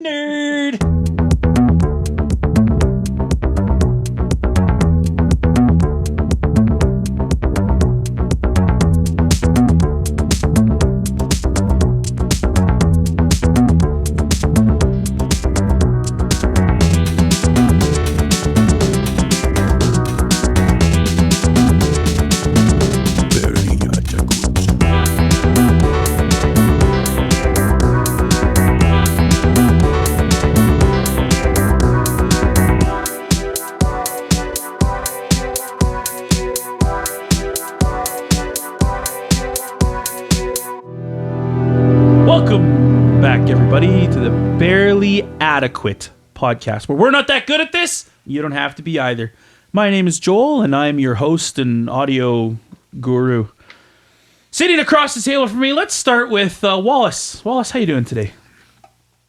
Nerd. Welcome back, everybody, to the Barely Adequate podcast, where we're not that good at this. You don't have to be either. My name is Joel, and I'm your host and audio guru. Sitting across the table from me, let's start with Wallace. Wallace, how you doing today?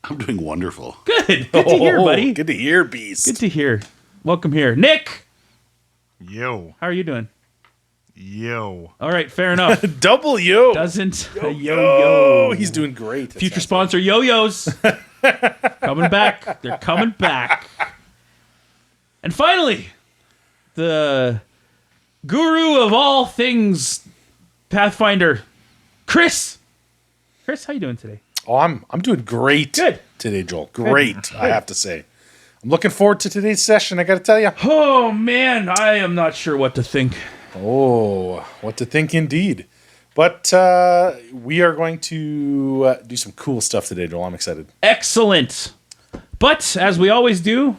I'm doing wonderful. Good. Good to hear, buddy. Good to hear, Beast. Good to hear. Welcome here. Nick, Yo. how are you doing? Yo. All right, fair enough. Double yo. Doesn't Yo. He's doing great. Future sponsor Yo-Yos. Coming back. They're coming back. And finally, the guru of all things Pathfinder, Chris. Chris, how you doing today? Oh, I'm doing great. Good. Today, Joel. Great, I have to say. I'm looking forward to today's session, I got to tell you. Oh, man, I am not sure what to think. Oh, what to think indeed. But we are going to do some cool stuff today, Joel. I'm excited. Excellent. But, as we always do,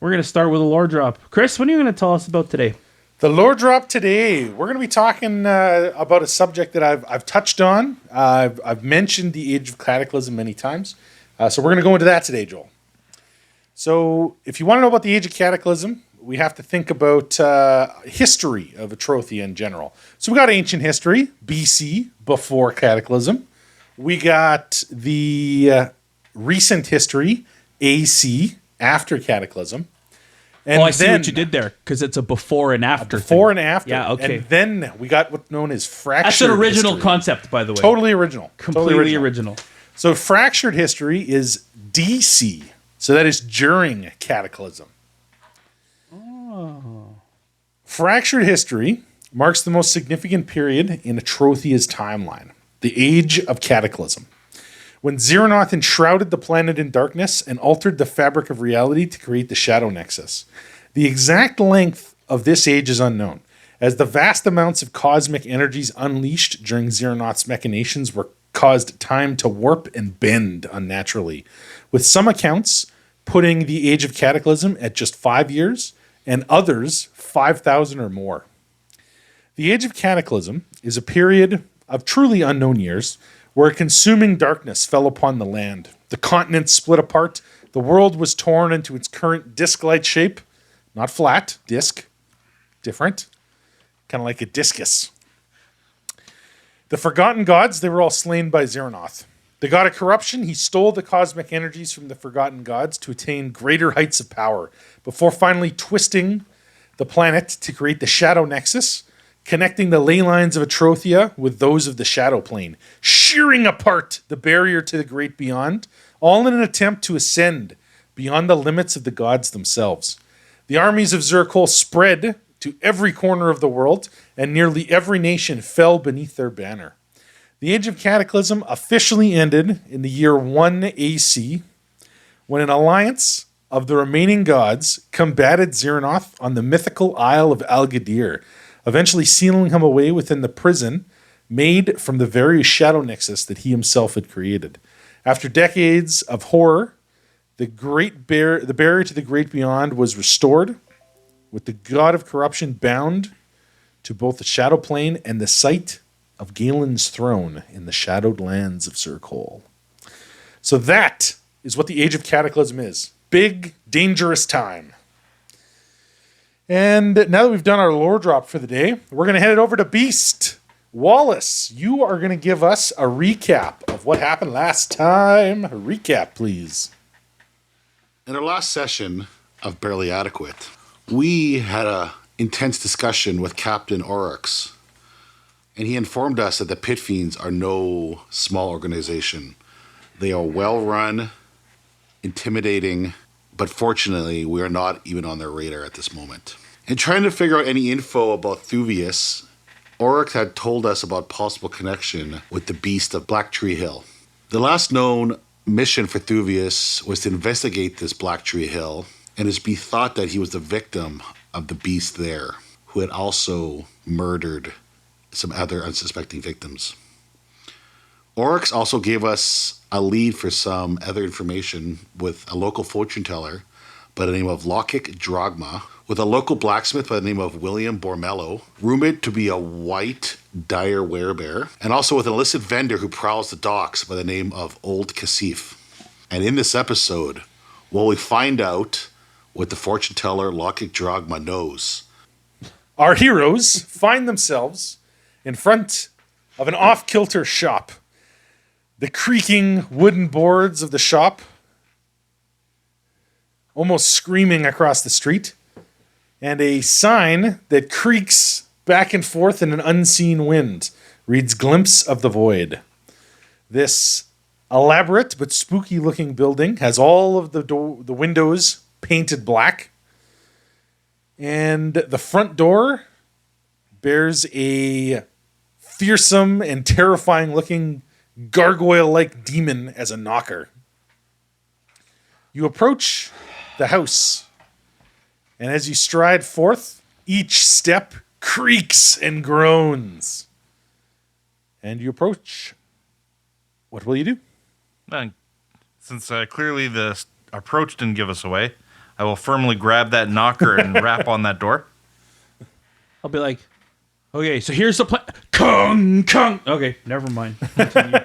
we're going to start with a lore drop. Chris, what are you going to tell us about today? The lore drop today, we're going to be talking about a subject that I've touched on. I've mentioned the Age of Cataclysm many times. So we're going to go into that today, Joel. So if you want to know about the Age of Cataclysm, we have to think about history of Atrothia in general. So we got ancient history, BC, before Cataclysm. We got the recent history, AC, after Cataclysm. And I see what you did there, because it's a before and after before thing. and after. Yeah, okay. And then we got what's known as fractured That's an original history. concept, by the way. Totally original. Completely original. So fractured history is DC. So that is during Cataclysm. Oh. Fractured history marks the most significant period in Atrothia's timeline, the Age of Cataclysm, when Xeronoth enshrouded the planet in darkness and altered the fabric of reality to create the Shadow Nexus. The exact length of this age is unknown, as the vast amounts of cosmic energies unleashed during Xeronoth's machinations were caused time to warp and bend unnaturally, with some accounts putting the Age of Cataclysm at just 5 years and others 5,000 or more. The Age of Cataclysm is a period of truly unknown years where a consuming darkness fell upon the land. The continents split apart, the world was torn into its current disc-like shape, not flat, disc, different, kind of like a discus. The forgotten gods, they were all slain by Xeronoth. The god of corruption, he stole the cosmic energies from the forgotten gods to attain greater heights of power, before finally twisting the planet to create the Shadow Nexus, connecting the ley lines of Atrothia with those of the Shadow Plane, shearing apart the barrier to the great beyond, all in an attempt to ascend beyond the limits of the gods themselves. The armies of Zirkul spread to every corner of the world, and nearly every nation fell beneath their banner. The Age of Cataclysm officially ended in the year 1 AC, when an alliance of the remaining gods combated Xeronoth on the mythical Isle of Al-Gadir, eventually sealing him away within the prison made from the very Shadow Nexus that he himself had created. After decades of horror, the barrier to the great beyond was restored, with the god of corruption bound to both the Shadow Plane and the site of Galen's throne in the shadowed lands of Zirkul. So that is what the Age of Cataclysm is. Big, dangerous time. And now that we've done our lore drop for the day, we're going to head it over to Beast. Wallace, you are going to give us a recap of what happened last time. A recap, please. In our last session of Barely Adequate, we had an intense discussion with Captain Oryx, and he informed us that the Pit Fiends are no small organization. They are well run, intimidating, but fortunately, we are not even on their radar at this moment. In trying to figure out any info about Thuvius, Oryx had told us about possible connection with the beast of Black Tree Hill. The last known mission for Thuvius was to investigate this Black Tree Hill, and it's be thought that he was the victim of the beast there, who had also murdered some other unsuspecting victims. Oryx also gave us a lead for some other information with a local fortune teller by the name of Lokic Drogma, with a local blacksmith by the name of William Bormello, rumored to be a white dire werebear, and also with an illicit vendor who prowls the docks by the name of Old Cassif. And in this episode, will we find out what the fortune teller Lokic Drogma knows. Our heroes find themselves in front of an off-kilter shop. The creaking wooden boards of the shop almost screaming across the street, and a sign that creaks back and forth in an unseen wind reads Glimpse of the Void. This elaborate but spooky looking building has all of the windows painted black, and the front door bears a fearsome and terrifying looking gargoyle-like demon as a knocker. You approach the house, and as you stride forth, each step creaks and groans. And you approach. What will you do? Since clearly the approach didn't give us away, I will firmly grab that knocker and rap on that door. I'll be like, okay, so here's the plan. Kung, kung. Okay, never mind. Continue.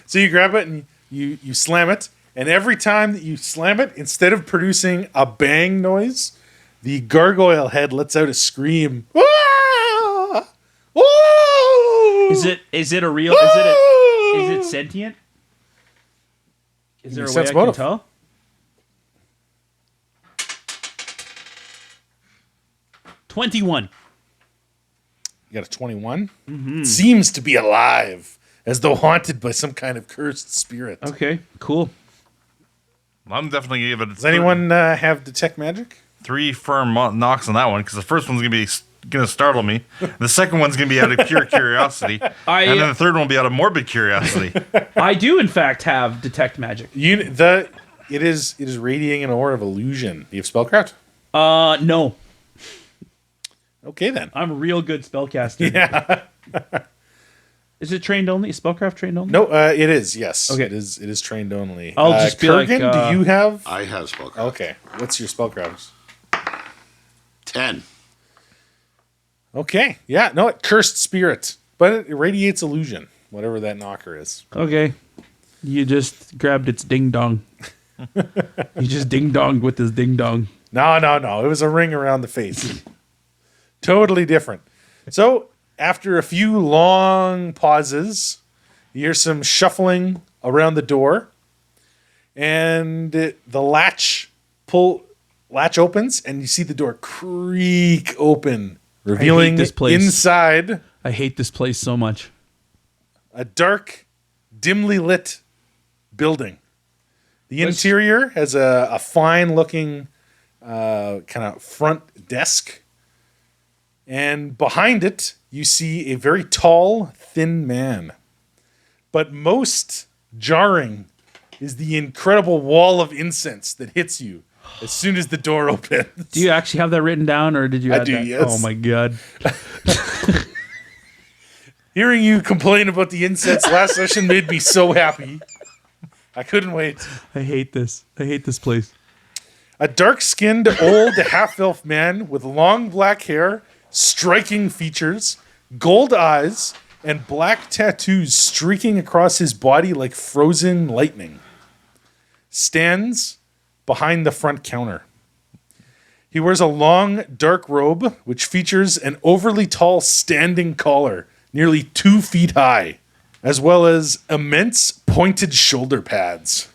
So you grab it and you slam it, and every time that you slam it, instead of producing a bang noise, the gargoyle head lets out a scream. Ah! Woo! Is it a real? Is it sentient? Is there a way I can tell? $21. You got a 21? Mm-hmm. Seems to be alive, as though haunted by some kind of cursed spirit. Okay, cool. I'm definitely going to give it. Does anyone have detect magic? 3 firm knocks on that one, because the first one's going to startle me. The second one's going to be out of pure curiosity, and then the third one will be out of morbid curiosity. I do, in fact, have detect magic. It is radiating an aura of illusion. Do you have spellcraft? No. Okay, then. I'm a real good spellcaster. Yeah. Is it trained only? Is spellcraft trained only? No, it is, yes. Okay. It is trained only. I'll just be Kurgan, like... do you have... I have spellcraft. Okay. What's your spellcraft? 10. Okay. Yeah, no, cursed spirit. But it radiates illusion, whatever that knocker is. Okay. You just grabbed its ding-dong. You just ding-donged with this ding-dong. No. It was a ring around the face. Totally different. So, after a few long pauses, you hear some shuffling around the door, and the latch opens, and you see the door creak open, revealing this place. Inside I hate this place so much. a dark, dimly lit building. The interior has a fine-looking kind of front desk. And behind it, you see a very tall, thin man. But most jarring is the incredible wall of incense that hits you as soon as the door opens. Do you actually have that written down, or did you? I add do, that? yes. Oh my god! Hearing you complain about the incense last session made me so happy. I couldn't wait. I hate this. I hate this place. A dark-skinned, old half-elf man with long black hair, striking features, gold eyes, and black tattoos streaking across his body like frozen lightning, stands behind the front counter. He wears a long, dark robe, which features an overly tall standing collar, nearly 2 feet high, as well as immense pointed shoulder pads.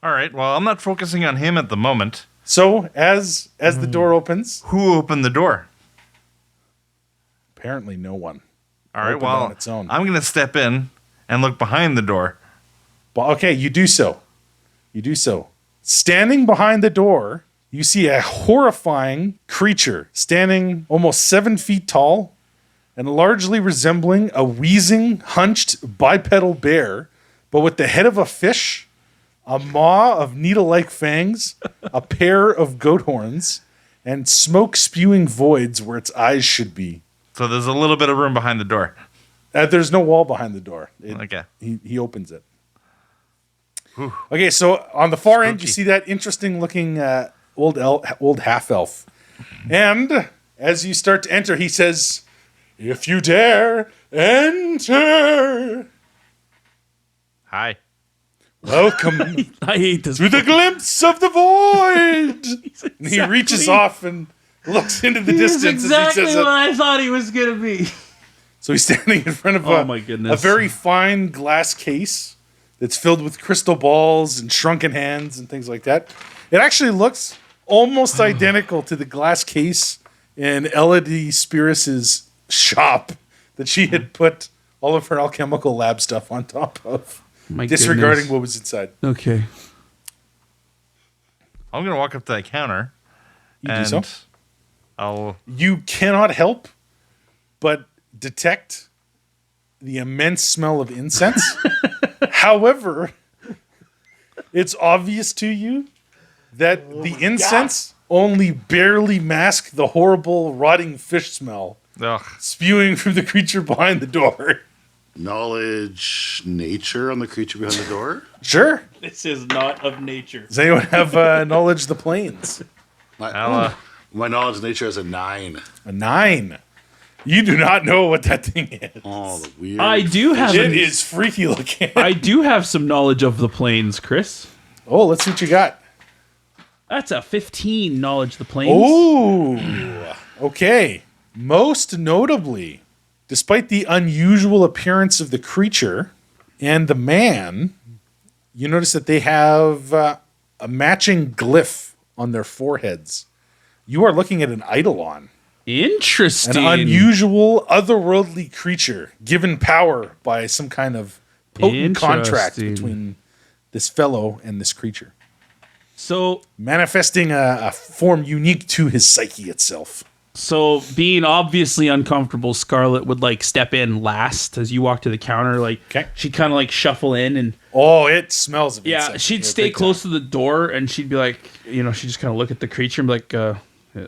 All right, well, I'm not focusing on him at the moment. So, as the door opens, Who opened the door? apparently no one. All right, Opened well, on its own. I'm going to step in and look behind the door. Well, okay, you do so. You do so. Standing behind the door, you see a horrifying creature standing almost 7 feet tall and largely resembling a wheezing, hunched bipedal bear, but with the head of a fish, a maw of needle-like fangs, a pair of goat horns, and smoke-spewing voids where its eyes should be. So there's a little bit of room behind the door. There's no wall behind the door. Okay. He opens it. Whew. Okay, so on the far end, you Spooky. see that interesting-looking old half-elf. And as you start to enter, he says, "If you dare, enter. Hi. Welcome I hate this. to the glimpse of the void." And he reaches off and looks into the distance exactly as he says what it. I thought he was gonna be. So he's standing in front of Oh my goodness. a very fine glass case that's filled with crystal balls and shrunken hands and things like that. It actually looks almost identical to the glass case in Elodie Spearis's shop that she had put all of her alchemical lab stuff on top of, My disregarding goodness. what was inside. Okay. I'm gonna walk up to that counter. You and do so. I'll. You cannot help but detect the immense smell of incense. However, it's obvious to you that the incense only barely masks the horrible rotting fish smell Ugh. spewing from the creature behind the door. Knowledge nature on the creature behind the door. Sure. This is not of nature. Does anyone have knowledge of the planes? My knowledge nature is a 9. A 9. You do not know what that thing is. Oh, the weird. I do have. It is freaky looking. I do have some knowledge of the planes, Chris. Oh, let's see what you got. That's a 15 knowledge of the planes. Oh, okay. Most notably, despite the unusual appearance of the creature and the man, you notice that they have a matching glyph on their foreheads. You are looking at an eidolon, Interesting. an given power by some kind of potent contract Interesting. between this fellow and this creature, So, manifesting a form unique to his psyche itself. so being obviously uncomfortable, Scarlet would like step in last as you walk to the counter. Like, Okay. she'd kind of like shuffle in and Oh, it smells of yeah, incense. she'd Yeah, stay big close to the door and she'd be like, she'd just kind of look at the creature and be like,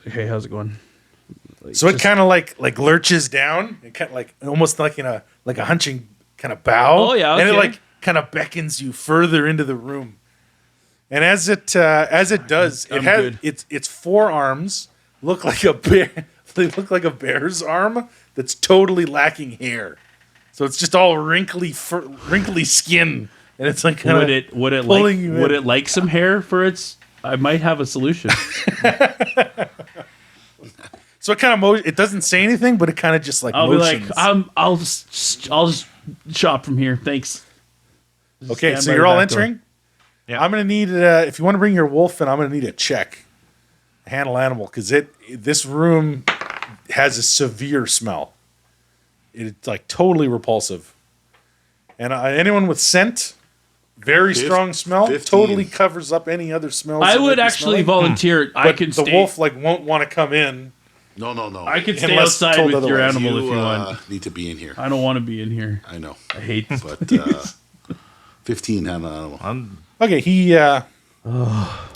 "Hey, how's it going?" Like, So it just- kind of like lurches down, it kind of like almost like in a hunching kind of bow. Oh, yeah, and it okay. like kind of beckons you further into the room. And as it does, I'm it has good. its forearms look like a bear. They look like a bear's arm that's totally lacking hair. So it's just all wrinkly skin, and it's like kind would of it pulling you in. like some hair for its? I might have a solution. So it kind of it doesn't say anything, but it kind of just like I'll be motions. like, I'll just shop from here. Thanks. Just Okay, stand so by you're the all back door. entering. Yeah. I'm gonna need if you want to bring your wolf in, I'm gonna need a check, a handle animal, because this room has a severe smell. It's like totally repulsive, and anyone with scent, very strong smell, 15. totally covers up any other smells. I that might would be actually smelling. volunteer. I But can the stay. wolf like won't want to come in. No. I could stay Unless outside told with your otherwise. animal if you want. Need to be in here. I don't want to be in here. I know. I hate this. But 15 handle animal. Okay, he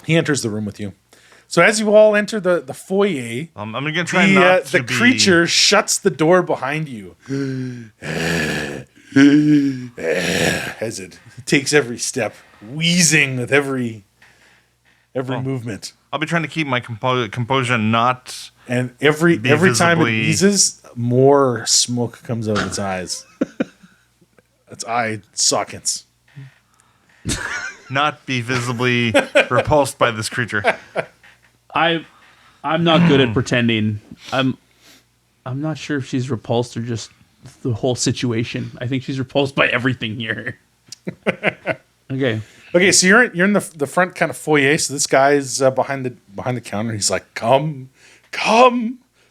enters the room with you. So as you all enter the foyer, I'm gonna try not to the be. creature shuts the door behind you as it takes every step, wheezing with every movement. I'll be trying to keep my composure, not. And every Be time it visibly- wheezes, more smoke comes out of its eyes. Its eye sockets. Not be visibly repulsed by this creature. I'm not good at pretending. I'm not sure if she's repulsed or just the whole situation. I think she's repulsed by everything here. Okay. Okay, so you're in the front kind of foyer. So this guy's behind the counter. He's like, "Come,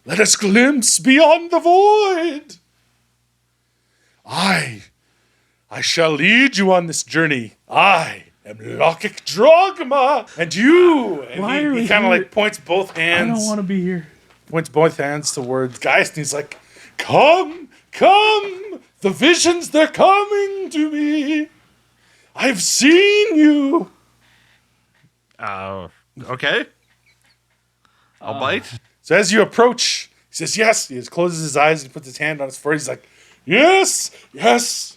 let us glimpse beyond the void. I shall lead you on this journey. I am Logic Drogma, and you. And Why are he we kind of here? like points both I hands. don't want to be here. Points both hands towards Gaius, and he's like, "Come, come! The visions, they're coming to me. I've seen you." Okay. I'll bite. So as you approach, he says, "Yes." He just closes his eyes and puts his hand on his forehead. He's like, "Yes, yes.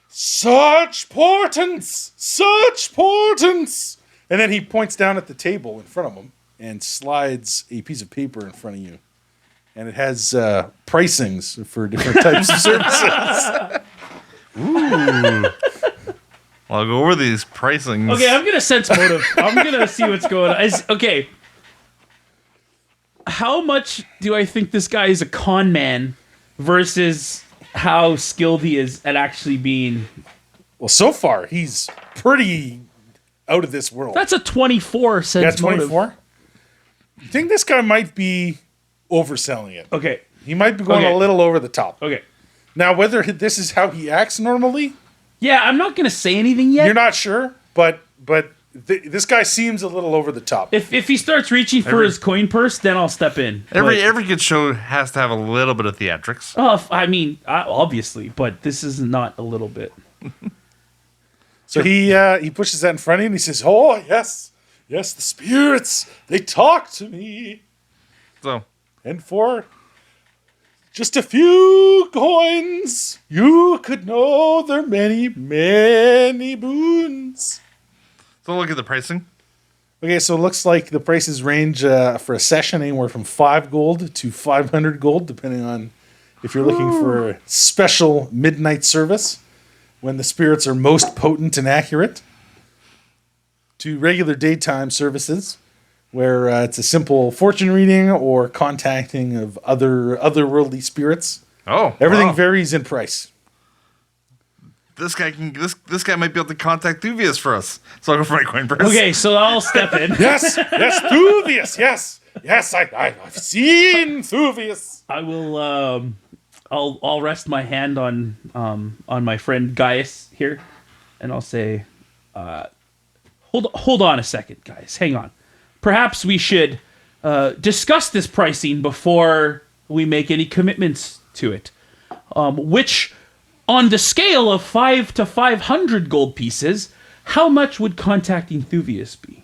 Such portents, such portents." And then he points down at the table in front of him and slides a piece of paper in front of you. And it has pricings for different types of services. Ooh. I'll go over these pricings. Okay, I'm gonna sense motive. I'm gonna see what's going on. Okay, how much do I think this guy is a con man versus how skilled he is at actually being? Well, so far, he's pretty out of this world. That's a 24 You sense got motive. 24? You think this guy might be overselling it? Okay, He might be going Okay. a little over the top. okay. Now, whether this is how he acts normally, Yeah, I'm not gonna say anything yet. you're not sure, but this guy seems a little over the top. If he starts reaching for his coin purse, then I'll step in. Every good show has to have a little bit of theatrics. Obviously, but this is not a little bit. So he pushes that in front of him and he says, "Oh, yes, yes, the spirits, they talk to me. So And for just a few coins, you could know their many, many boons." look at the pricing. Okay, so it looks like the prices range for a session anywhere from 5 gold to 500 gold, depending on if you're looking for a special midnight service when the spirits are most potent and accurate, to regular daytime services where it's a simple fortune reading or contacting of otherworldly spirits. Oh, Everything wow. varies in price. This guy might be able to contact Duvius for us. So I'll go for my coin purse. Okay, so I'll step in. Yes, yes, Thuvius, yes, I've seen Thuvius. I will. I'll rest my hand on my friend Gaius here, and I'll say, hold on a second, guys. Hang on. Perhaps we should discuss this pricing before we make any commitments to it. Which, on the scale of 5 to 500 gold pieces, how much would contacting Thuvius be?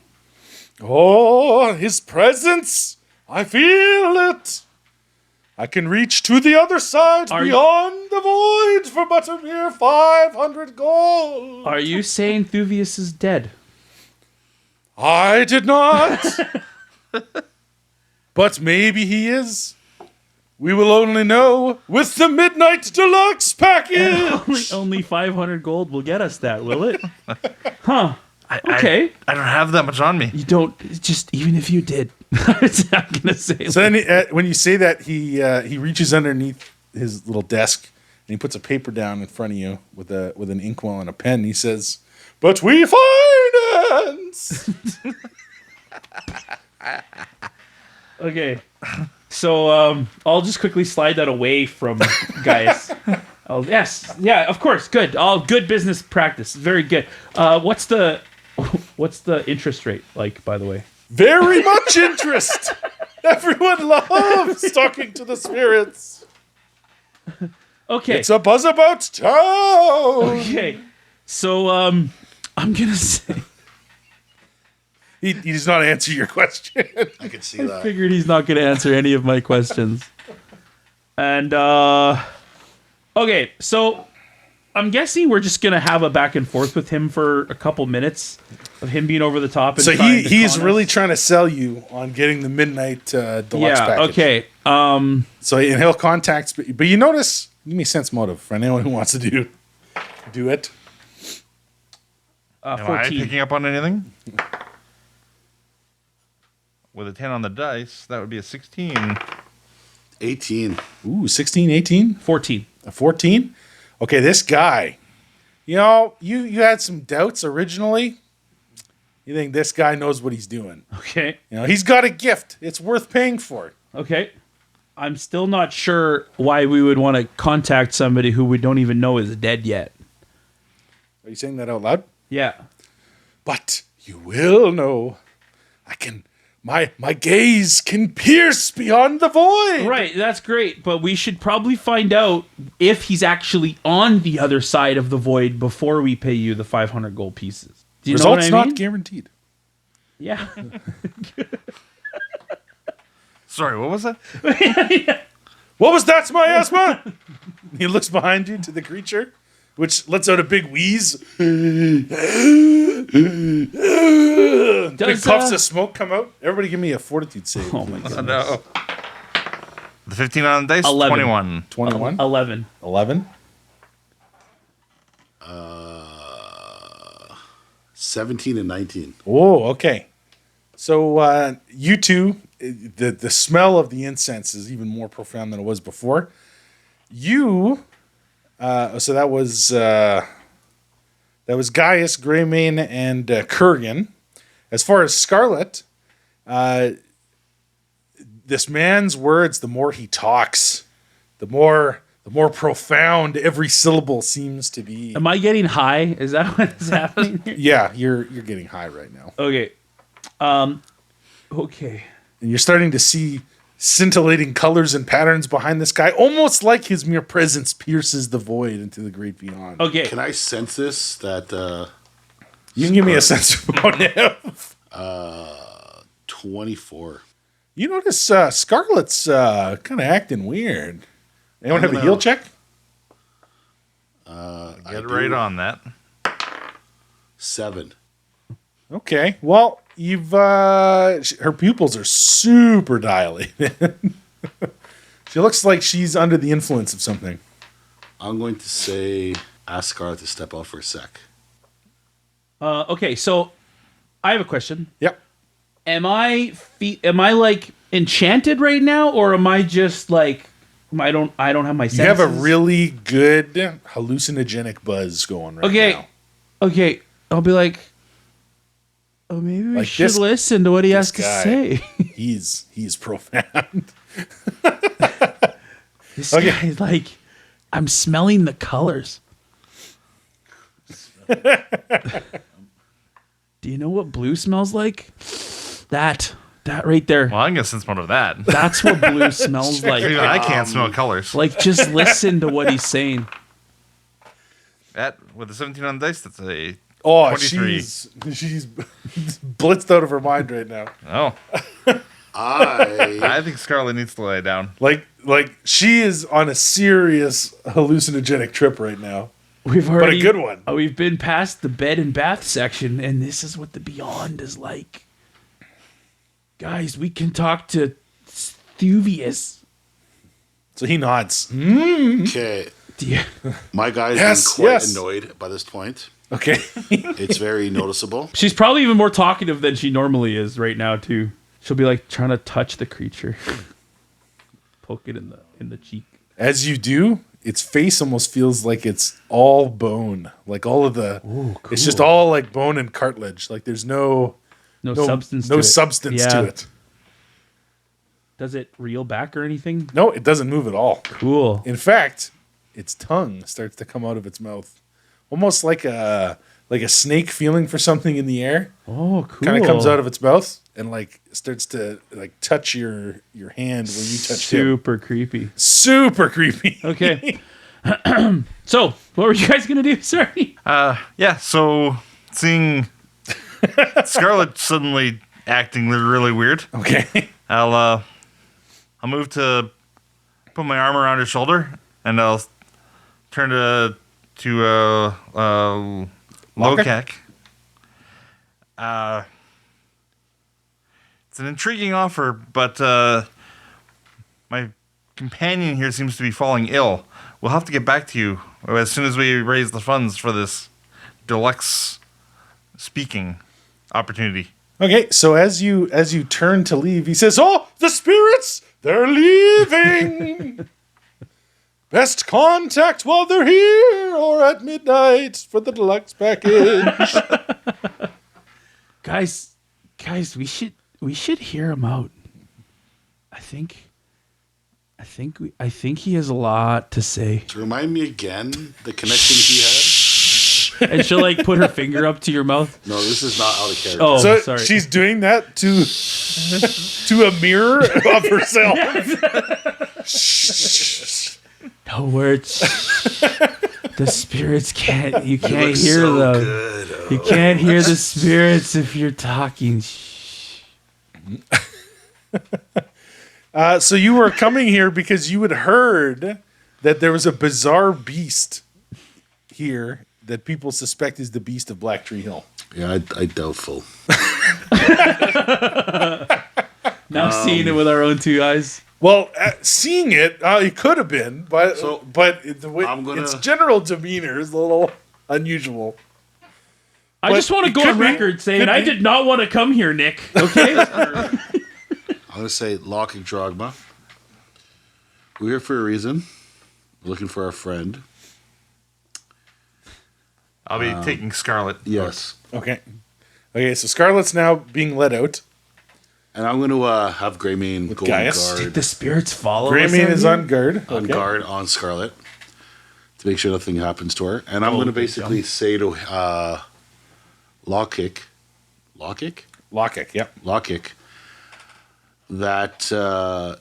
Oh, his presence, I feel it. I can reach to the other side beyond the void for but a mere 500 gold. Are you saying Thuvius is dead? I did not. But maybe he is. We will only know with the Midnight Deluxe package. Only 500 gold will get us that, will it? Huh. Okay. I don't have that much on me. You don't, just even if you did. I'm gonna say. So then when you say that, he reaches underneath his little desk and he puts a paper down in front of you with an inkwell and a pen. And he says, "But we finance." Okay. So I'll just quickly slide that away from Gaius. Oh yes, yeah, of course, good. All good business practice, very good. What's the interest rate like, by the way? Very much interest. Everyone loves talking to the spirits. Okay. It's a buzz about town. Okay. So I'm gonna say. He does not answer your question. I can see that. Figured he's not going to answer any of my questions. And, okay, so I'm guessing we're just going to have a back and forth with him for a couple minutes of him being over the top. And So trying to he's con really us. trying to sell you on getting the Midnight Deluxe Yeah, package. okay. So and he'll contact, but you notice, give me sense motive for anyone who wants to do it. Am I 14. picking up on anything? With a 10 on the dice, that would be a 16. 18. Ooh, 16, 18, 14. 14. Okay, this guy, you had some doubts originally. You think this guy knows what he's doing. Okay. He's got a gift. It's worth paying for. Okay. I'm still not sure why we would want to contact somebody who we don't even know is dead yet. Are you saying that out loud? Yeah. But you will know. My gaze can pierce beyond the void. Right, that's great, but we should probably find out if he's actually on the other side of the void before we pay you the 500 gold pieces. Do you know what I Results mean? not guaranteed. Yeah. Sorry, what was that? What was that, my asthma? He looks behind you to the creature, which lets out a big wheeze. Big puffs of smoke come out. Everybody give me a fortitude save. Oh my god. Oh, no. The 15 on the dice, 11. 21. 21? 11. 11? 17 and 19. Oh, okay. So you two, the smell of the incense is even more profound than it was before. So that was Gaius, Greymane, and Kurgan. As far as Scarlet, this man's words, the more he talks, the more profound every syllable seems to be. Am I getting high? Is that what's happening here? Yeah, you're getting high right now. Okay. Okay. And you're starting to see scintillating colors and patterns behind this guy, almost like his mere presence pierces the void into the great beyond. Okay. Can I sense this? That You can give me a sense about him. 24. You notice Scarlet's kind of acting weird. Anyone have a heal check? Get right on that. 7. Okay. Well, you've her pupils are super dilated. She looks like she's under the influence of something. I'm going to say ask Scarlet to step out for a sec. Okay, so I have a question. Yep. Am I like enchanted right now, or am I just like I don't have my senses? You have a really good hallucinogenic buzz going right now. Okay. I'll be like, oh, maybe we Like should this- listen to what he has to guy. say. He's profound. This Okay. guy's like, I'm smelling the colors. Do you know what blue smells like? That right there. Well, I'm going to sense more of that. That's what blue smells like. Even I can't smell colors. Like, just listen to what he's saying. That, with the 17 on the dice, that's a Oh, 23. she's blitzed out of her mind right now. Oh. I think Scarlet needs to lay down. Like she is on a serious hallucinogenic trip right now. We've already, a good one. We've been past the bed and bath section, and this is what the beyond is like. Guys, we can talk to Thuvius. So he nods. Okay. Yeah. My guy's Yes, been quite yes. annoyed by this point. Okay. It's very noticeable. She's probably even more talkative than she normally is right now, too. She'll be like trying to touch the creature, poke it in the cheek. As you do, its face almost feels like it's all bone. Like all of the it's just all like bone and cartilage. Like there's no substance. no to it. substance Yeah. to it. Does it reel back or anything? No, it doesn't move at all. Cool. In fact, its tongue starts to come out of its mouth, almost like a snake feeling for something in the air. Oh, cool. Kind of comes out of its mouth and like starts to like touch your hand when you touch him. Super creepy. Super creepy. Okay. So, what were you guys gonna do? Sorry. Yeah, so seeing Scarlet suddenly acting really weird, Okay. I'll move to put my arm around her shoulder, and I'll turn to Lokak. It's an intriguing offer, but my companion here seems to be falling ill. We'll have to get back to you as soon as we raise the funds for this deluxe speaking opportunity. Okay, so as you turn to leave, he says, "Oh, the spirits, they're leaving. Best contact while they're here or at midnight for the deluxe package." Guys, we should hear him out. I think he has a lot to say. To remind me again, the connection he had. and she'll like put her finger up to your mouth. No, this is not out of character. Oh, So sorry. she's doing that to a mirror of herself. No words. The spirits can't. You can't Looks hear so them. good. You can't hear the spirits if you're talking. So you were coming here because you had heard that there was a bizarre beast here that people suspect is the beast of Black Tree Hill. Yeah, I doubtful. Now seeing it with our own two eyes. Well, seeing it, it could have been, but the way its general demeanor is a little unusual. I But just want to it go could on be. record saying Could I be. did not want to come here, Nick. Okay. I'm going to say Lock and Drogma. We're here for a reason. We're looking for our friend. I'll be taking Scarlet. Yes. Okay. Okay, so Scarlet's now being let out. And I'm going to have Greymane go Gaius? on Did guard, the spirits follow us? Greymane out is here? on guard. on Okay. guard on Scarlet to make sure nothing happens to her. And I'm going to basically say to Lockkick, Lockkick, yep. that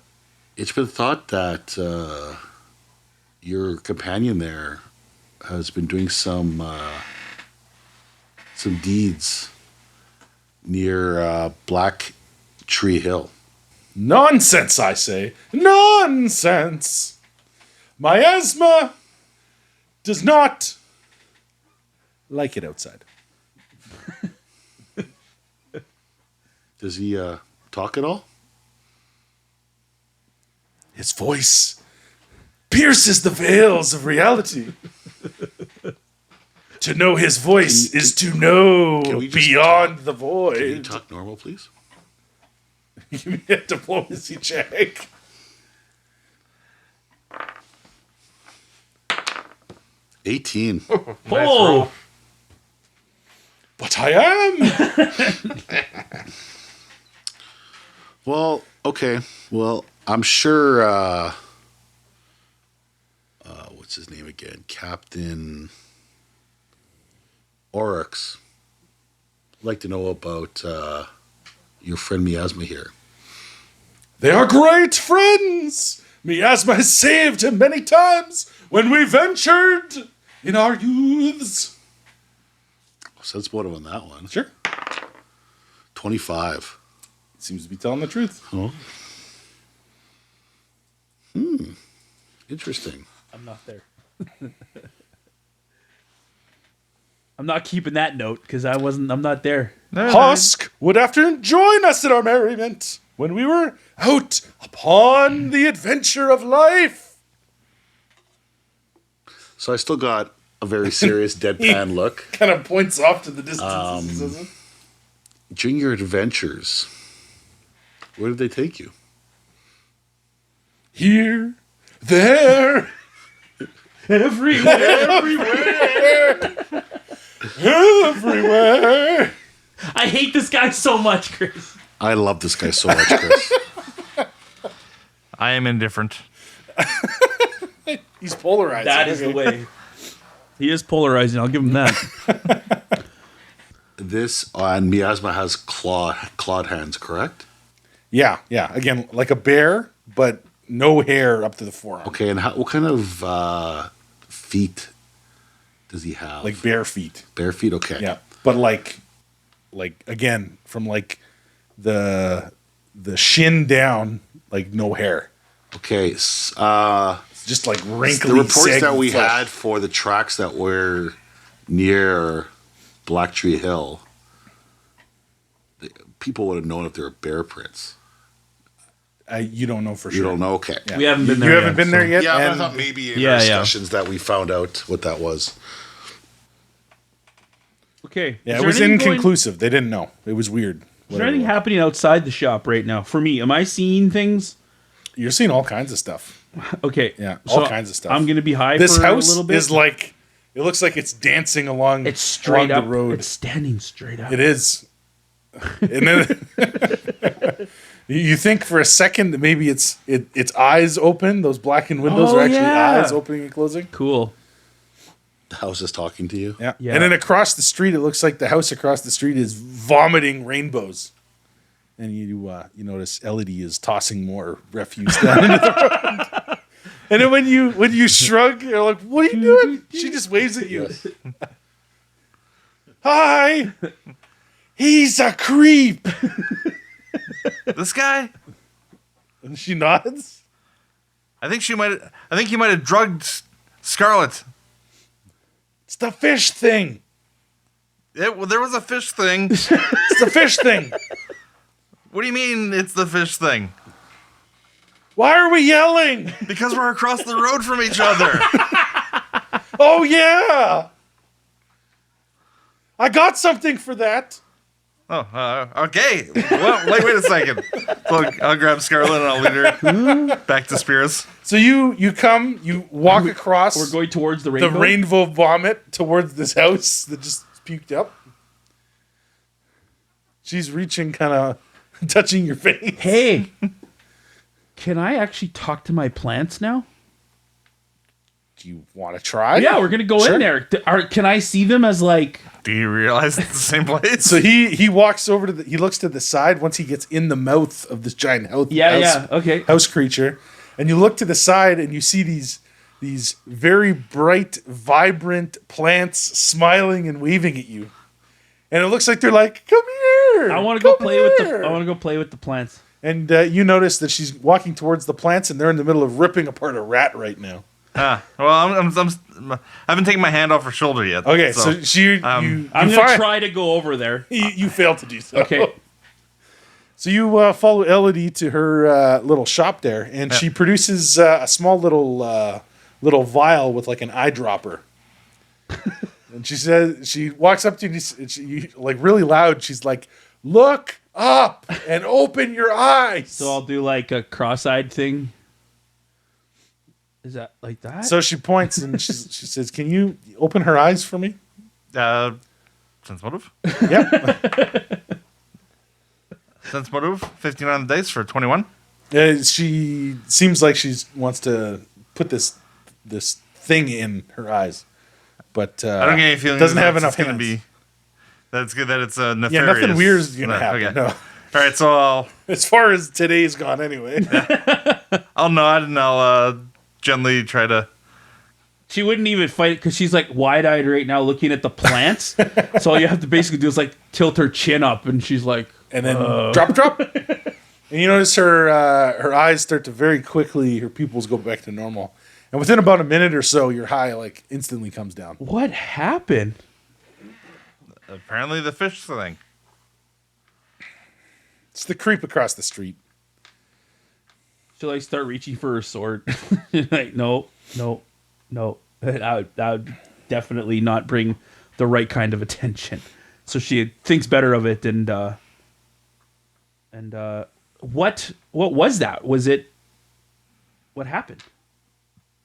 it's been thought that your companion there has been doing some deeds near Black Tree Hill. Nonsense, I say. Nonsense. Miasma does not like it outside. Does he talk at all? His voice pierces the veils of reality. To know his voice is to know Can we just beyond the Can you void. talk normal, please? Give me a diplomacy check. $18. Oh, But I am. Well, okay. Well, I'm sure. What's his name again? Captain Oryx. I'd like to know about your friend Miasma here. They are great friends. Miasma has saved him many times when we ventured in our youths. So that's motive on that one. Sure. 25. Seems to be telling the truth. Oh. Interesting. I'm not there. I'm not keeping that note because I'm not there. Husk would often join us in our merriment when we were out upon the adventure of life. So I still got a very serious deadpan look. Kind of points off to the distance. Doesn't it? During your adventures, where did they take you? Here, there, Everywhere. everywhere. I hate this guy so much, Chris. I love this guy so much, Chris. I am indifferent. He's polarized. That is the way. He is polarizing. I'll give him that. This and Miasma has clawed hands, correct? Yeah. Again, like a bear, but no hair up to the forearm. Okay, and what kind of feet does he have? Like bare feet. bare feet? Okay. Yeah. But like again, from like the shin down, like no hair. Okay. It's just like wrinkly. The reports saggy that we flesh. had for the tracks that were near Black Tree Hill, people would have known if they were bear prints. You don't know for sure. You don't know? Okay. Yeah. We haven't been You there. haven't yet, been there so- yet. Yeah, but I and thought maybe in Yeah, our yeah. discussions that we found out what that was. Okay. yeah, Is it was there anything inconclusive. They didn't know. It was weird. Is there anything happening outside the shop right now? For me, am I seeing things? You're seeing all kinds of stuff. Okay. Yeah, all kinds of stuff. I'm going to be high This for house a little bit. is like, it looks like it's dancing along. It's straight along up. the road. It's standing straight up. It is. And then you think for a second that maybe its eyes open. Those blackened windows Oh, are actually yeah. eyes opening and closing. Cool. The house is talking to you. Yeah. Yeah. And then across the street, it looks like the house across the street is vomiting rainbows. And you notice Elodie is tossing more refuse down into the road. And then when you shrug, you're like, "What are you doing?" She just waves at you. Hi. He's a creep. This guy? And she nods. I think he might have drugged Scarlet. It's the fish thing. Well, there was a fish thing. It's the fish thing. What do you mean it's the fish thing? Why are we yelling? Because we're across the road from each other. Oh, yeah. I got something for that. Oh, okay. Well, wait a second. So I'll grab Scarlet and I'll lead her back to Spears. So you walk across We're going towards the the rainbow. rainbow vomit towards this house that just puked up. She's reaching, kind of touching your face. Hey, can I actually talk to my plants now? Do you want to try? Yeah, we're gonna go Sure. in there. Can I see them as like? Do you realize it's the same place? So he walks over to he looks to the side once he gets in the mouth of this giant Okay. house creature, and you look to the side and you see these very bright, vibrant plants smiling and waving at you, and it looks like they're like, "Come here! I want to go Come play with the. here." I want to go play with the plants. And you notice that she's walking towards the plants, and they're in the middle of ripping apart a rat right now. Well, I haven't taken my hand off her shoulder yet. Okay, so you I'm gonna try to go over there. You fail to do so. Okay. So you follow Elodie to her little shop there, and she produces a small little vial with like an eyedropper. And she walks up to you, and she like really loud. She's like, "Look up and open your eyes." So I'll do like a cross-eyed thing. Is that like that? So she points and she says, "Can you open her eyes for me?" Sense motive? Yep. Sense motive, 15 on the dice for 21. She seems like she wants to put this thing in her eyes, but I don't get any feeling doesn't have that enough it's hands. gonna be. That's good that it's nefarious. Yeah, nothing weird is gonna happen. Okay. No. All right, so As far as today's gone, anyway. I'll nod and I'll gently try to. She wouldn't even fight because she's like wide-eyed right now, looking at the plants. So all you have to basically do is like tilt her chin up, and she's like, And then drop. And you notice her eyes start to very quickly, her pupils go back to normal. And within about a minute or so, your high like instantly comes down. "What happened?" Apparently, the fish thing. It's the creep across the street. She'll like start reaching for her sword. Like, no. That would definitely not bring the right kind of attention. So she thinks better of it, and what was that? Was it what happened?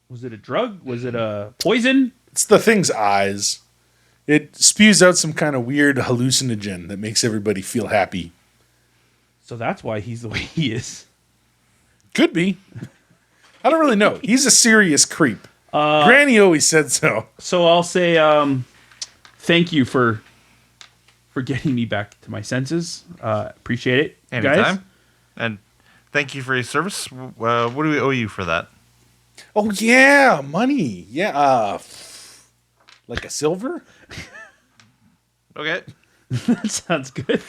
Was it a drug? Was it a poison? It's the thing's eyes. It spews out some kind of weird hallucinogen that makes everybody feel happy. So that's why he's the way he is. Could be. I don't really know. He's a serious creep. Granny always said so. So I'll say thank you for getting me back to my senses. Appreciate it, Anytime. guys. And thank you for your service. What do we owe you for that? Oh yeah, money. Yeah, like a silver. Okay. That sounds good.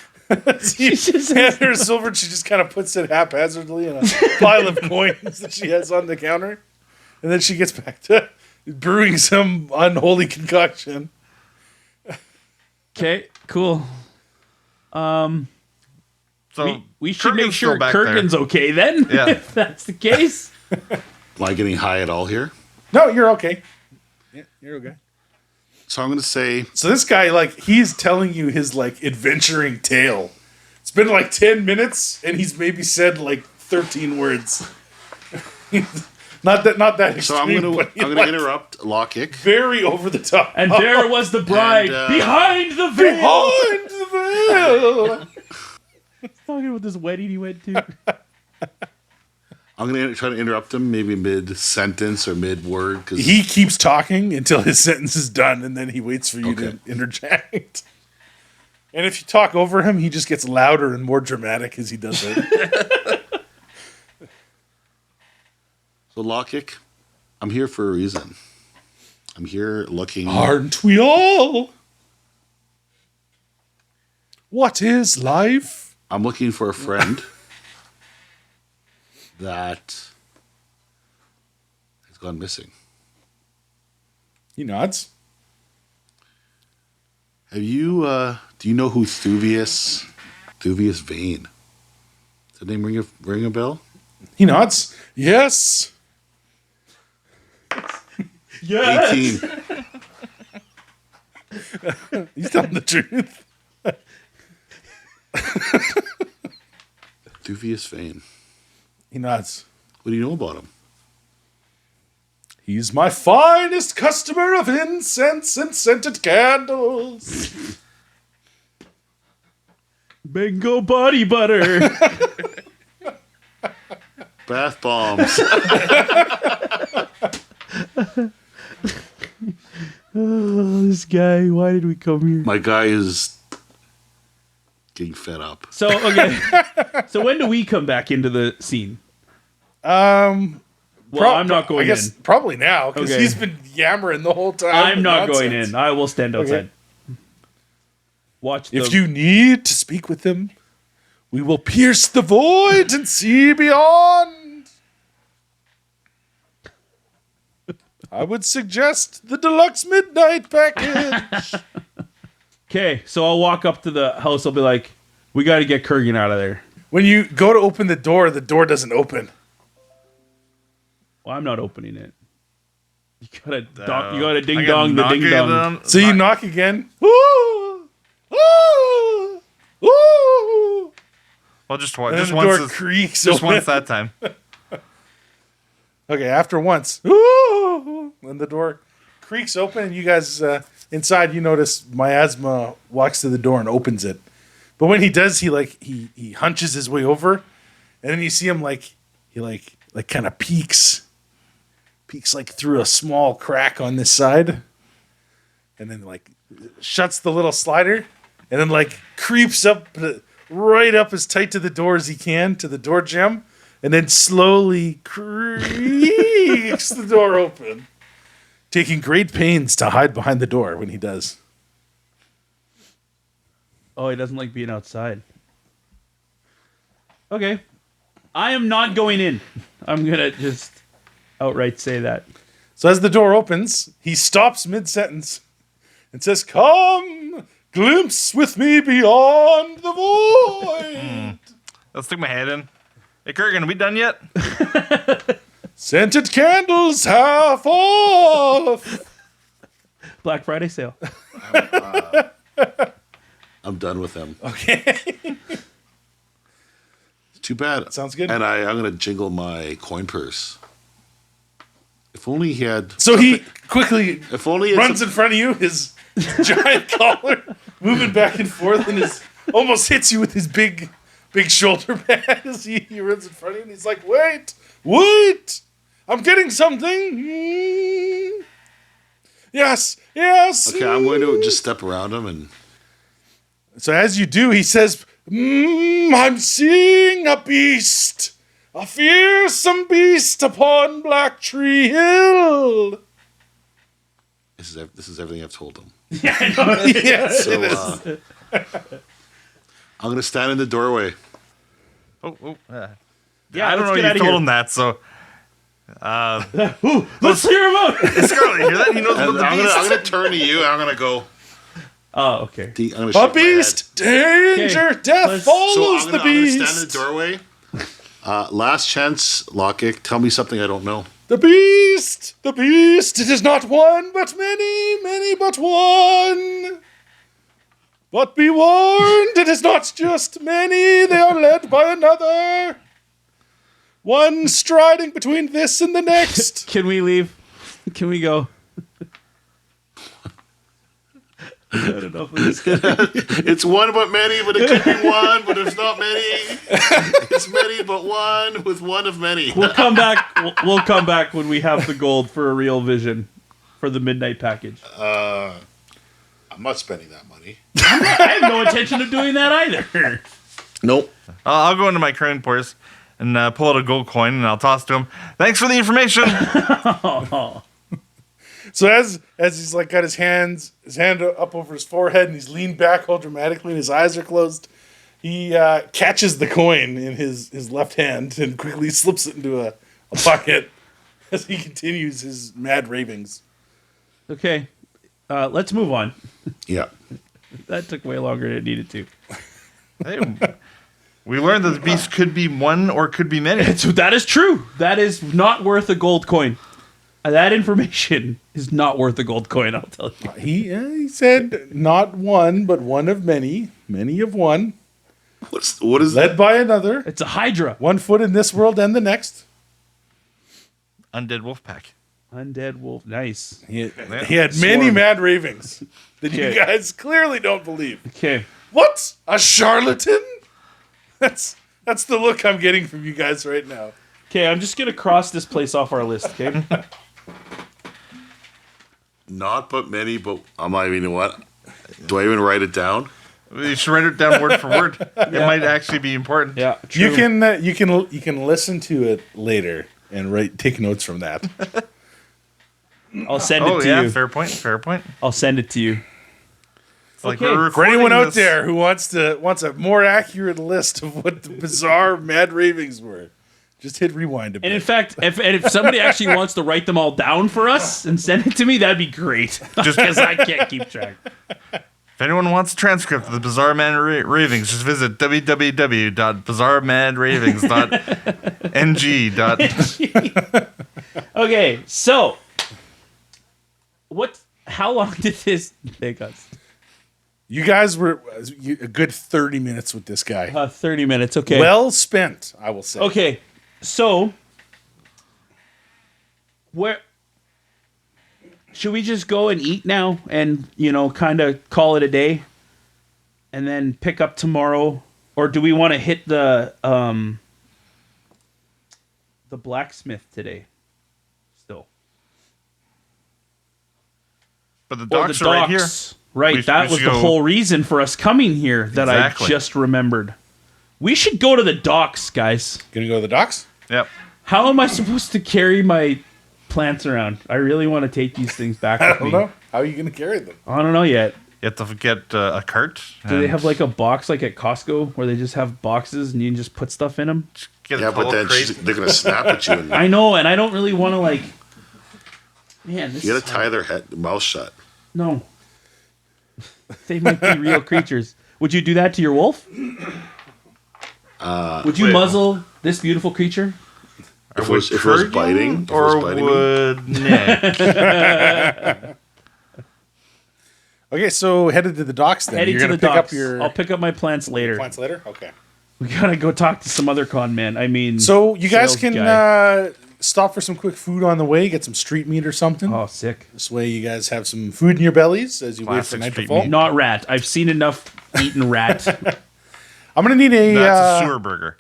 She just hands her silver. And she just kind of puts it haphazardly in a pile of coins that she has on the counter, and then she gets back to brewing some unholy concoction. Okay, cool. So We should make Kurgan's sure still back there. Kurgan's okay then, Yeah. if that's the case. Am I getting high at all here? No, you're okay. Yeah, you're okay. So I'm going to say So this guy, like, he's telling you his like adventuring tale. It's been like 10 minutes, and he's maybe said like 13 words. not that. so. I'm extreme, going but to like, interrupt Law Kick. very over the top. And there was the bride And, behind the veil. behind the veil. Talking about this wedding he went to. I'm going to try to interrupt him maybe mid-sentence or mid-word. Cause He keeps talking until his sentence is done, and then he waits for you to interject. And if you talk over him, he just gets louder and more dramatic as he does it. So, Lockkick, I'm here for a reason. I'm here looking... Aren't we all? What is life? I'm looking for a friend that has gone missing. He nods. Have you, do you know who Thuvius Vane? Does the name ring a bell? He nods. Yes. Yes. 18. He's telling the truth. Thuvius Vane. He nods. What do you know about him? He's my finest customer of incense and scented candles. Bingo body butter. Bath bombs. Oh, this guy. Why did we come here? My guy is getting fed up. So, okay. So when do we come back into the scene? Well, I'm not going I guess in. probably now, because Okay. he's been yammering the whole time. I'm with not nonsense. going in. I will stand outside. Watch the... If you need to speak with him, we will pierce the void and see beyond. I would suggest the deluxe midnight package. Okay, so I'll walk up to the house. I'll be like, we got to get Kurgan out of there. When you go to open the door doesn't open. Well, I'm not opening it. You gotta ding I dong the knock ding it dong. on- So you knock again. Ooh! Ooh! Ooh! Well, just And once. then Just the door once. creaks Just open. once that time. Okay, after once. Ooh! And the door creaks open, and you guys inside, you notice Miasma walks to the door and opens it. But when he does, he hunches his way over, and then you see him he kind of peeks like through a small crack on this side, and then shuts the little slider, and then creeps up right up as tight to the door as he can to the door jamb, and then slowly creaks the door open, taking great pains to hide behind the door when he does. Oh, he doesn't like being outside. Okay. I am not going in. I'm going to just outright say that. So as the door opens, he stops mid-sentence and says, "Come, glimpse with me beyond the void. Let's stick my head in. Hey, Kurgan, are we done yet? Scented candles half off." Black Friday sale. I'm done with him. Okay. It's too bad. Sounds good. And I'm going to jingle my coin purse. If only he had... So he quickly If only he had runs some- in front of you, his giant collar moving back and forth, and almost hits you with his big shoulder pad as he runs in front of you, and he's like, wait, I'm getting something. Yes. Okay, I'm going to just step around him and... So as you do, he says, "I'm seeing a beast, a fearsome beast upon Black Tree Hill." This is everything I've told him. Yes, So it is. I'm going to stand in the doorway. Yeah, Yeah, I don't let's know. get You out of told here. him that, so. Let's hear him out. Scarlet, hear that? He knows And about the I'm beast. going to turn to you and I'm going to go... Oh, okay. I'm gonna A shake my head. beast, danger, Okay, death let's- follows So the I'm gonna beast. stand in the doorway. Last chance, Lockkick. Tell me something I don't know. The beast, it is not one, but many but one. But be warned, it is not just many, they are led by another. One striding between this and the next. Can we leave? Can we go? had enough of this guy. It's one but many, but it could be one, but it's not many. It's many but one with one of many. We'll come back. We'll come back when we have the gold for a real vision for the midnight package. I'm not spending that money. I have no intention of doing that either. Nope. I'll go into my current purse and pull out a gold coin, and I'll toss it to him. Thanks for the information. So as he's like got his hand up over his forehead and he's leaned back all dramatically and his eyes are closed, he catches the coin in his left hand and quickly slips it into a pocket as he continues his mad ravings. Okay, let's move on. Yeah. That took way longer than it needed to. Hey, we learned that the beast could be one or could be many. That is true. That is not worth a gold coin. That information is not worth a gold coin, I'll tell you. He said not one, but one of many, many of one, What is led by another, It's a Hydra. 1 foot in this world and the next. Undead wolf pack. Undead wolf. Nice. He had many Swarm. mad ravings that you Okay. guys clearly don't believe. Okay. What? A charlatan? That's the look I'm getting from you guys right now. Okay, I'm just going to cross this place off our list, okay? Not but many, but I'm not even, you know what? Do I even write it down? You should write it down word for word. It might actually be important. Yeah, true. You can listen to it later and take notes from that. I'll send it Oh, to yeah, you. fair point, fair point. I'll send it to you. It's like Okay. we're For anyone recording out this- there who wants a more accurate list of what the bizarre mad ravings were, just hit rewind a bit. And in fact, if somebody actually wants to write them all down for us and send it to me, that'd be great. Just because I can't keep track. If anyone wants a transcript of the Bizarre Man Ravings, just visit www.bizarremadravings.ng. Okay, so how long did this take us? You guys were a good 30 minutes with this guy. 30 minutes. Okay. Well spent, I will say. Okay, so where should we just go and eat now and kind of call it a day, and then pick up tomorrow, or do we want to hit the blacksmith today? Still, But the or docks are right here. Right, We- that we was should the go- whole reason for us coming here that Exactly. I just remembered. We should go to the docks, guys. Gonna go to the docks? Yep. How am I supposed to carry my plants around? I really want to take these things back I with don't me. know. How are you gonna carry them? I don't know yet. You have to get a cart. Do they and have like a box like at Costco where they just have boxes and you can just put stuff in them? get a Yeah, but tall then crate? they're going to snap at you and I know, and I don't really want to like. Man, this you got is to tie their mouth shut. no. They might be real creatures. Would you do that to your wolf? Would you wait. muzzle this beautiful creature? If it was biting, if it or was biting me. would Nick? Okay, so headed to the docks then. Heading You're to gonna the pick docks. up your I'll pick up my plants later. plants later? Okay. We gotta go talk to some other con man. I mean, So you guys sales can guy. stop for some quick food on the way, get some street meat or something. Oh, sick. This way you guys have some food in your bellies as you Classic wait for night to street fall. meat. Not rat. I've seen enough eating rat. I'm gonna need That's a a sewer burger.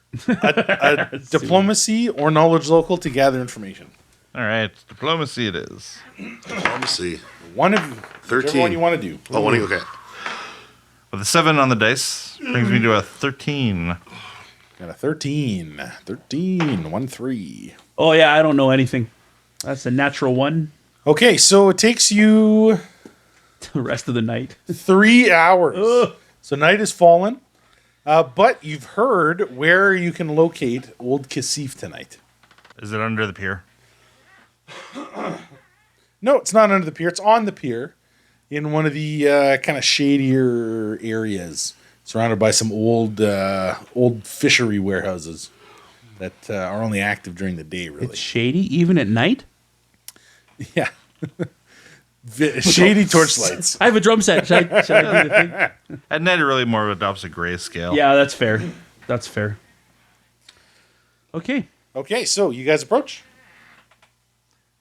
diplomacy or knowledge local to gather information. All right, diplomacy it is. Let me see. One of 13. whichever one you want to do. Oh, okay. With a 7 on the dice, brings me to a 13. Got a 13. 13. 1 3. Oh yeah, I don't know anything. That's a natural one. Okay, so it takes you The rest of the night. 3 hours. Ugh. So night has fallen. But you've heard where you can locate Old Kasif tonight. Is it under the pier? No, it's not under the pier. It's on the pier in one of the kind of shadier areas, surrounded by some old fishery warehouses that are only active during the day, really. It's shady even at night. Yeah. Shady torchlights. I have a drum set. Should I do the thing? At night, it really more adopts a grayscale. Yeah, that's fair. That's fair. Okay. Okay, so you guys approach.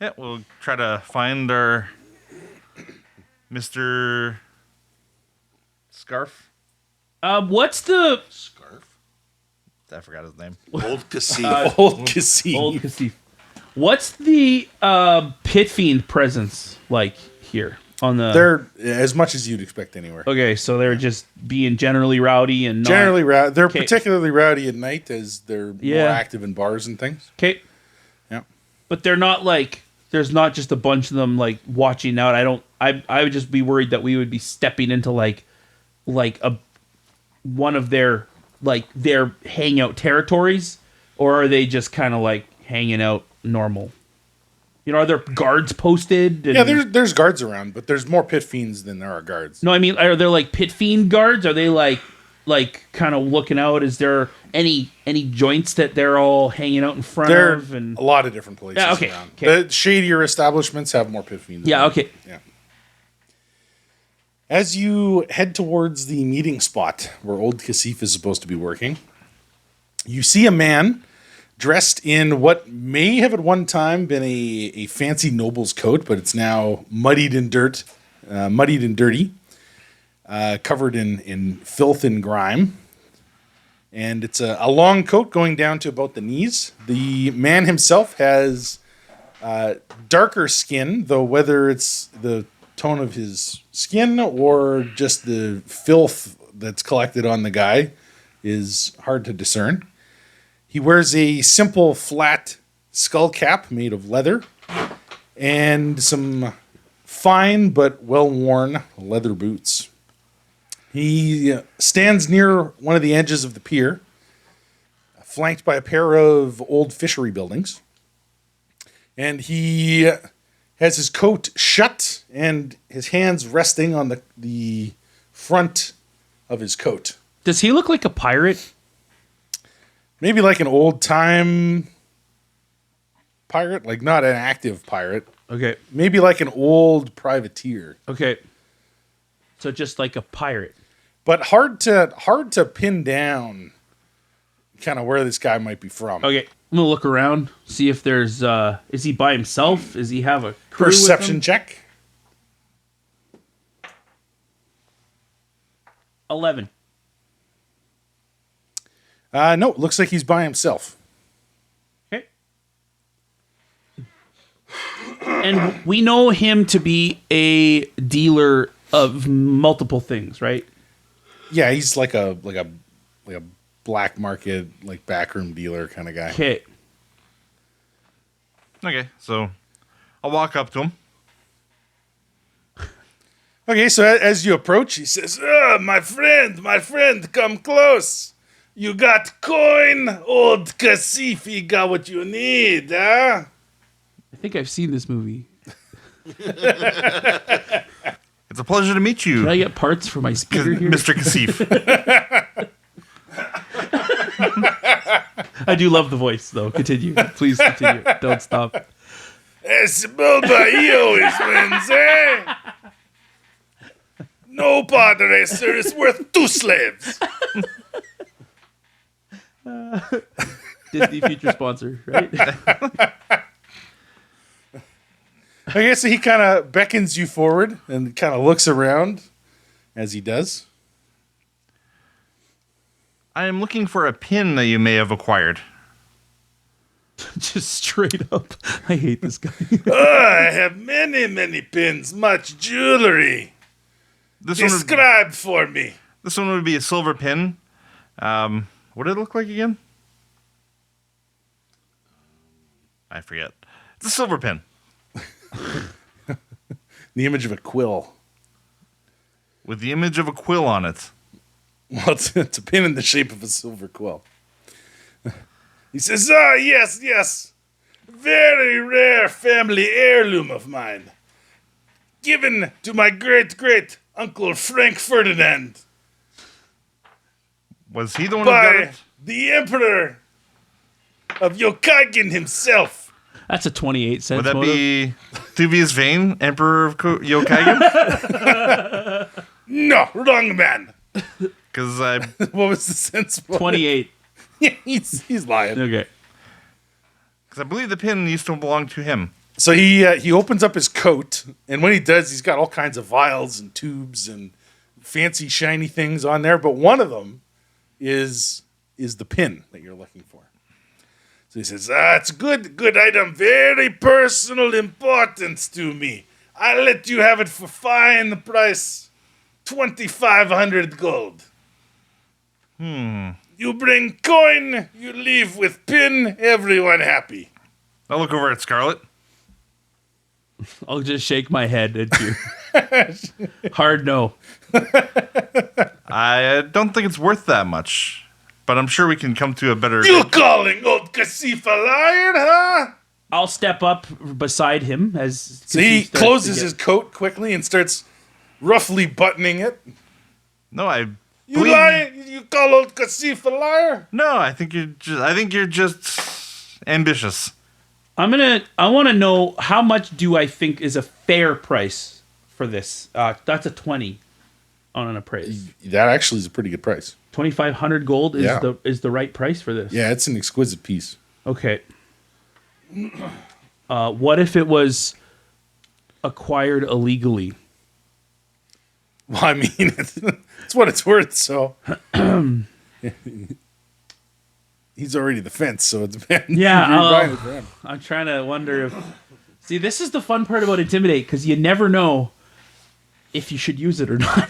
Yeah, we'll try to find our Mr. Scarf. What's the Scarf. I forgot his name. Old Cassif. Old Cassine. old Cassif? What's the pit fiend presence like here on the? They're as much as you'd expect anywhere. Okay, so they're just being generally rowdy and not, Generally, they're Okay. particularly rowdy at night as they're Yeah. more active in bars and things. okay, Yeah. but they're not like there's not just a bunch of them like watching out. I would just be worried that we would be stepping into like a one of their hangout territories, or are they just kind of like hanging out normal? You know, are there guards posted? And, Yeah, there's guards around, but there's more pit fiends than there are guards. no, I mean, are there like pit fiend guards? Are they like kind of looking out? Is there any joints that they're all hanging out in front There are of? And a lot of different places Yeah, okay, around. okay. The shadier establishments have more pit fiends. yeah, okay. Yeah. As you head towards the meeting spot where Old Cassif is supposed to be working, you see a man dressed in what may have at one time been a fancy noble's coat, but it's now muddied and dirty, covered in filth and grime. And it's a long coat going down to about the knees. The man himself has darker skin, though whether it's the tone of his skin or just the filth that's collected on the guy is hard to discern. He wears a simple flat skull cap made of leather and some fine but well-worn leather boots. He stands near one of the edges of the pier, flanked by a pair of old fishery buildings. And he has his coat shut and his hands resting on the front of his coat. Does he look like a pirate? Maybe like an old-time pirate, like not an active pirate. Okay, Maybe like an old privateer. okay. So just like a pirate. But hard to pin down kind of where this guy might be from. Okay, I'm gonna look around, see if there's. Is he by himself? Does he have a crew with Perception him? check. 11. No, it looks like he's by himself. Okay. And we know him to be a dealer of multiple things, right? Yeah, he's like a black market, like backroom dealer kind of guy. Okay. Okay, so I'll walk up to him. Okay, so as you approach, he says, my friend, come close. You got coin? Old Cassif, he got what you need, huh? I think I've seen this movie. It's a pleasure to meet you, Can I get parts for my speeder here? Mr. Cassif. I do love the voice, though. Continue. Please continue. Don't stop. Esbalba, he always wins, eh? No, padre, sir, it's worth 2 slaves. Disney future sponsor, right? Okay, so he kind of beckons you forward and kind of looks around as he does. I am looking for a pin that you may have acquired. Just straight up. I hate this guy. I have many pins, much jewelry. This one, Describe for me. this one would be a silver pin. What did it look like again? I forget. It's a silver pin. The image of a quill. With the image of a quill on it. Well, it's a pin in the shape of a silver quill. He says, yes. Very rare family heirloom of mine. Given to my great uncle Frank Ferdinand Was he the one who got by it? the emperor of Yokagen himself. That's a 28 cents Would that motive. be Thuvius Vane, Emperor of Yokagen? No, wrong man. Because I What was the sense? 28. Yeah, he's lying. Okay. believe the pin used to belong to him. So he opens up his coat, and when he does, he's got all kinds of vials and tubes and fancy shiny things on there, but one of them is the pin that you're looking for. So he says, it's good item, very personal importance to me. I'll let you have it for fine price, 2,500 gold. You bring coin, you leave with pin, everyone happy. I'll look over at Scarlet. I'll just shake my head at you. Hard no. I don't think it's worth that much, but I'm sure we can come to a better... You calling old Kasif a liar, huh? I'll step up beside him as... So he closes his coat quickly and starts roughly buttoning it. No, I You lie? You call old Kasif a liar? No, I think you're just ambitious. I want to know how much do I think is a fair price for this? That's a 20 on an appraise. That actually is a pretty good price. 2,500 gold is the right price for this. Yeah, it's an exquisite piece. Okay. What if it was acquired illegally? Well, I mean, it's what it's worth, so... He's already the fence, so it's... Yeah, I'm trying to wonder if... See, this is the fun part about Intimidate, because you never know if you should use it or not.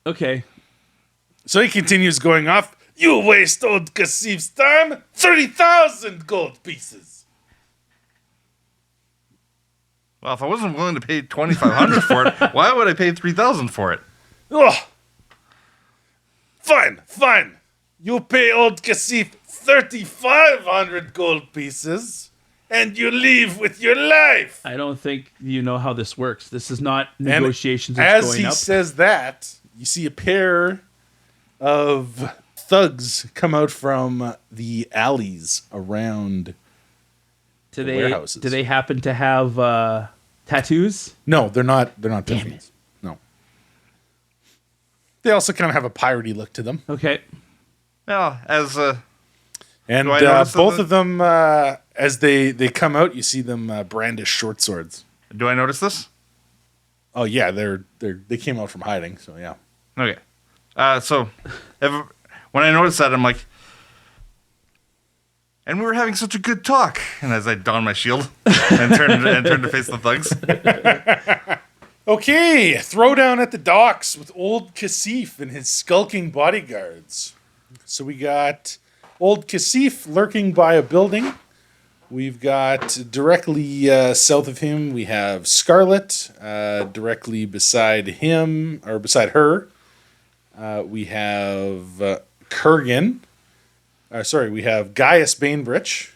Okay. So he continues going off. You waste old Kasif's time. 30,000 gold pieces. Well, if I wasn't willing to pay 2,500 for it, why would I pay 3,000 for it? Oh. Fine. You pay old Kasif 3,500 gold pieces, and you leave with your life. I don't think you know how this works. This is not negotiations that's as going he up. says that, you see a pair of thugs come out from the alleys around warehouses. Do they happen to have tattoos? No, they're not fiends. No. They also kind of have a piratey look to them. Okay. Well, And Do I notice both of them, as they come out, you see them brandish short swords. do I notice this? Oh yeah, they came out from hiding, so yeah. Okay. So when I noticed that, I'm like, and we were having such a good talk. And as I don my shield and turn to face the thugs. Okay, throwdown at the docks with old Kasif and his skulking bodyguards. So we got old Kasif lurking by a building. We've got directly south of him, we have Scarlet. Directly beside him, or beside her, we have Kurgan. We have Gaius Bainbridge.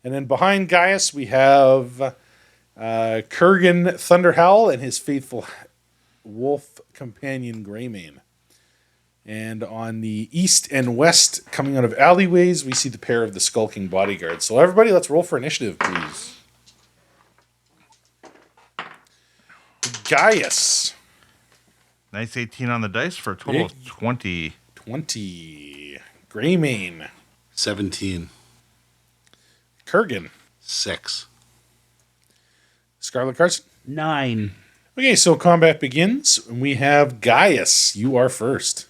And then behind Gaius, we have Kurgan Thunderhowl and his faithful wolf companion Greymane. And on the east and west, coming out of alleyways, we see the pair of the skulking bodyguards. So everybody, let's roll for initiative, please. Gaius. Nice 18 on the dice for a total of 20. 20. Greymane. 17. Kurgan. 6. Scarlet Carson. 9. Okay, so combat begins. And we have Gaius. You are first.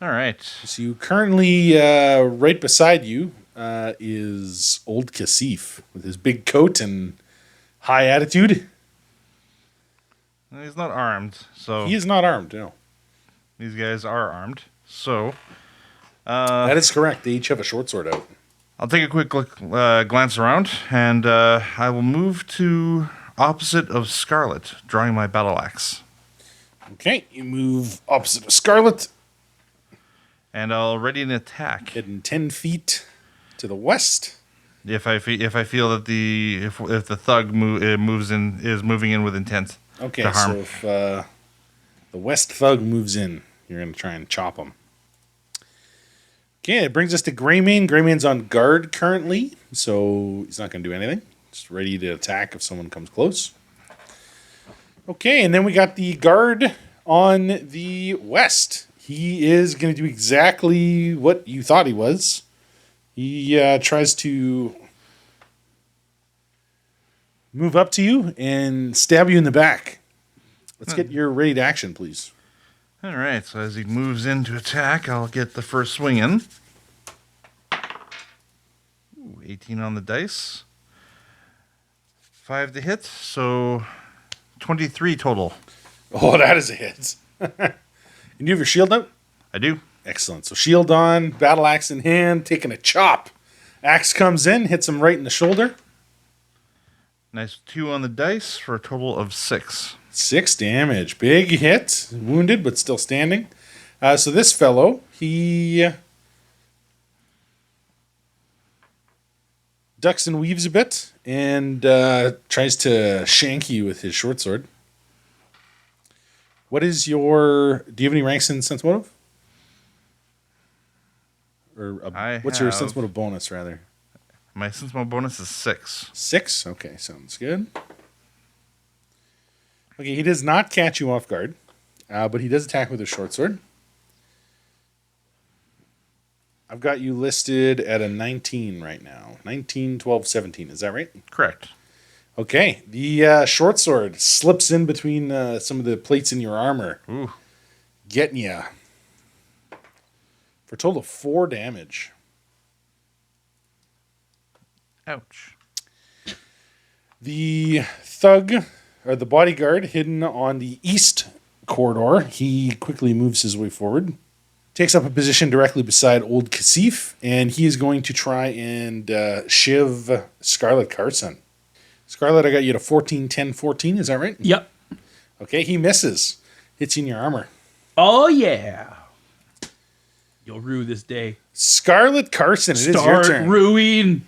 All right. So you currently, right beside you, is old Kasif with his big coat and high attitude. He's not armed, so He is not armed, no. these guys are armed. So That is correct. They each have a short sword out. I'll take a quick look, glance around, and I will move to opposite of Scarlet, drawing my battle axe. Okay, you move opposite of Scarlet, And I'll ready an attack heading 10 feet to the west. if I feel that if the thug is moving in with intent Okay, to harm. so if the west thug moves in, you're going to try and chop him. Okay, it brings us to Greymane. Greymane's on guard currently, so he's not going to do anything. Just ready to attack if someone comes close. Okay, and then we got the guard on the west. He is going to do exactly what you thought he was. He tries to move up to you and stab you in the back. Let's get your ready to action, please. All right, so as he moves in to attack, I'll get the first swing in. Ooh, 18 on the dice. 5 to hit, so 23 total. Oh, that is a hit. And you have your shield out? I do. Excellent. So shield on, battle axe in hand, taking a chop. Axe comes in, hits him right in the shoulder. Nice 2 on the dice for a total of 6. 6 damage. Big hit. Wounded, but still standing. So this fellow, he ducks and weaves a bit and tries to shank you with his short sword. What is your... Do you have any ranks in sense motive? What's your sense motive bonus, rather? My sense motive bonus is 6. 6? Okay, sounds good. Okay, he does not catch you off guard, but he does attack with a short sword. I've got you listed at a 19 right now. 19, 12, 17. Is that right? Correct. Okay, the short sword slips in between some of the plates in your armor. Ooh. Getting ya. For a total of 4 damage. Ouch. The thug, or the bodyguard, hidden on the east corridor, he quickly moves his way forward. Takes up a position directly beside Old Kasif, and he is going to try and shiv Scarlet Carson. Scarlet, I got you to 14, 10, 14. Is that right? Yep. Okay, he misses. Hits you in your armor. Oh, yeah. You'll rue this day. Scarlet Carson, it is your Start turn. ruing.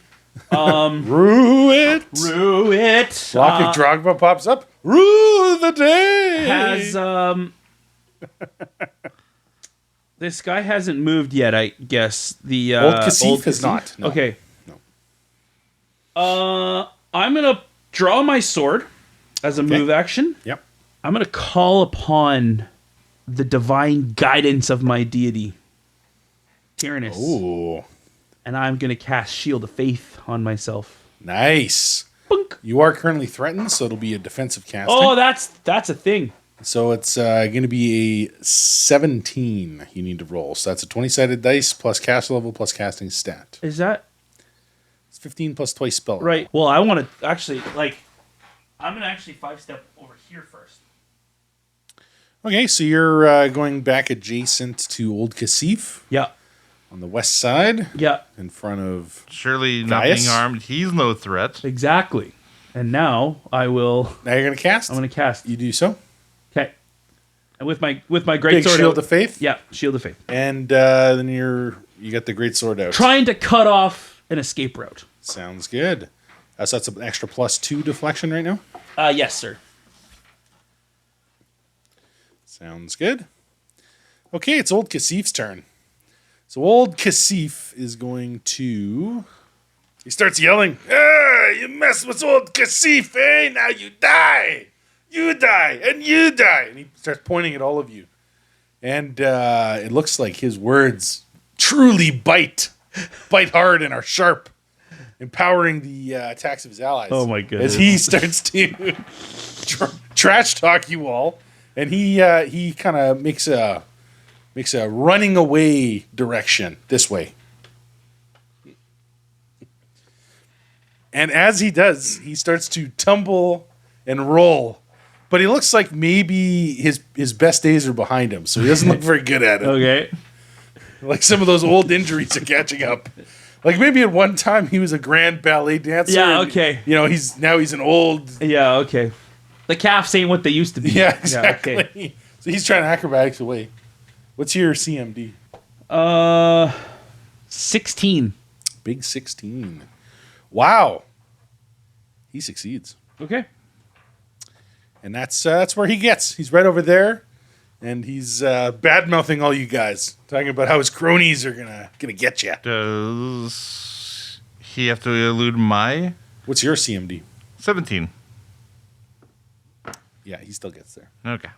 Rue it. Rue it. Lockpick Drogba pops up. Rue the day. Has this guy hasn't moved yet? I guess the Old Kasif has Kasif? not. No. Okay. No. I'm gonna draw my sword as a move action. Yep. I'm gonna call upon the divine guidance of my deity, Tyrannus. Ooh. And I'm going to cast Shield of Faith on myself. Nice. Bunk. You are currently threatened, so it'll be a defensive casting. Oh, that's a thing. So it's going to be a 17 you need to roll. So that's a 20-sided dice plus cast level plus casting stat. Is that It's 15 plus twice spell level. right? Well, I want to actually, I'm going to actually 5-step over here first. Okay, so you're going back adjacent to Old Kasif Yeah. on the west side Yeah. in front of... Surely not Gaius? being armed, he's no threat. Exactly. And now I will. Now you're going to cast? I'm going to cast. You do so. Okay. And with my great Big sword shield out. of faith. Yeah, Shield of Faith. And then you got the great sword out. Trying to cut off an escape route. Sounds good. So that's an extra +2 deflection right now. Yes, sir. Sounds good. Okay, it's Old Kasif's turn. So Old Kasif is going to... He starts yelling, you mess with Old Kasif, eh? Now you die. You die, and you die. And he starts pointing at all of you. And it looks like his words truly bite hard and are sharp, empowering the attacks of his allies. Oh my goodness. As he starts to trash talk you all. And he kind of makes a running away direction this way. And as he does, he starts to tumble and roll. But he looks like maybe his best days are behind him, so he doesn't look very good at it. Okay. Like some of those old injuries are catching up. Like maybe at one time he was a grand ballet dancer. Yeah, and, okay. he's an old... Yeah, okay. The calves ain't what they used to be. Yeah, exactly. Yeah, okay. So he's trying to acrobatics away. What's your CMD? 16. Big 16. Wow. He succeeds. Okay. And that's where he gets. He's right over there, and he's bad-mouthing all you guys, talking about how his cronies are gonna get you. Does he have to elude my What's your CMD? 17? Yeah, he still gets there. Okay.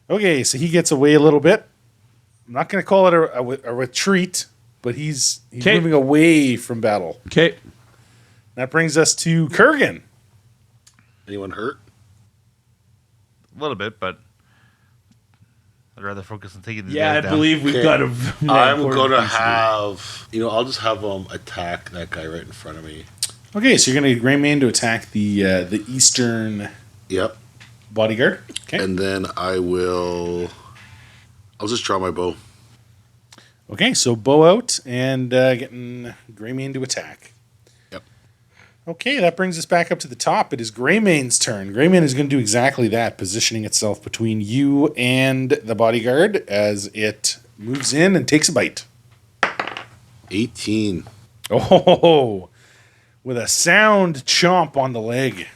Okay, so he gets away a little bit. I'm not going to call it a retreat, but he's 'Kay. moving away from battle. Okay. That brings us to Kurgan. Anyone hurt? A little bit, but I'd rather focus on taking these Yeah, I guys down. believe we've Okay. got a. I'm going to have... I'll just have him attack that guy right in front of me. Okay, so you're going to Greymane to attack the eastern Yep. bodyguard. Okay. And then I'll just draw my bow. Okay, so bow out and getting Greymane to attack. Yep. Okay, that brings us back up to the top. It is Greymane's turn. Greymane is going to do exactly that, positioning itself between you and the bodyguard as it moves in and takes a bite. 18 Oh, with a sound chomp on the leg.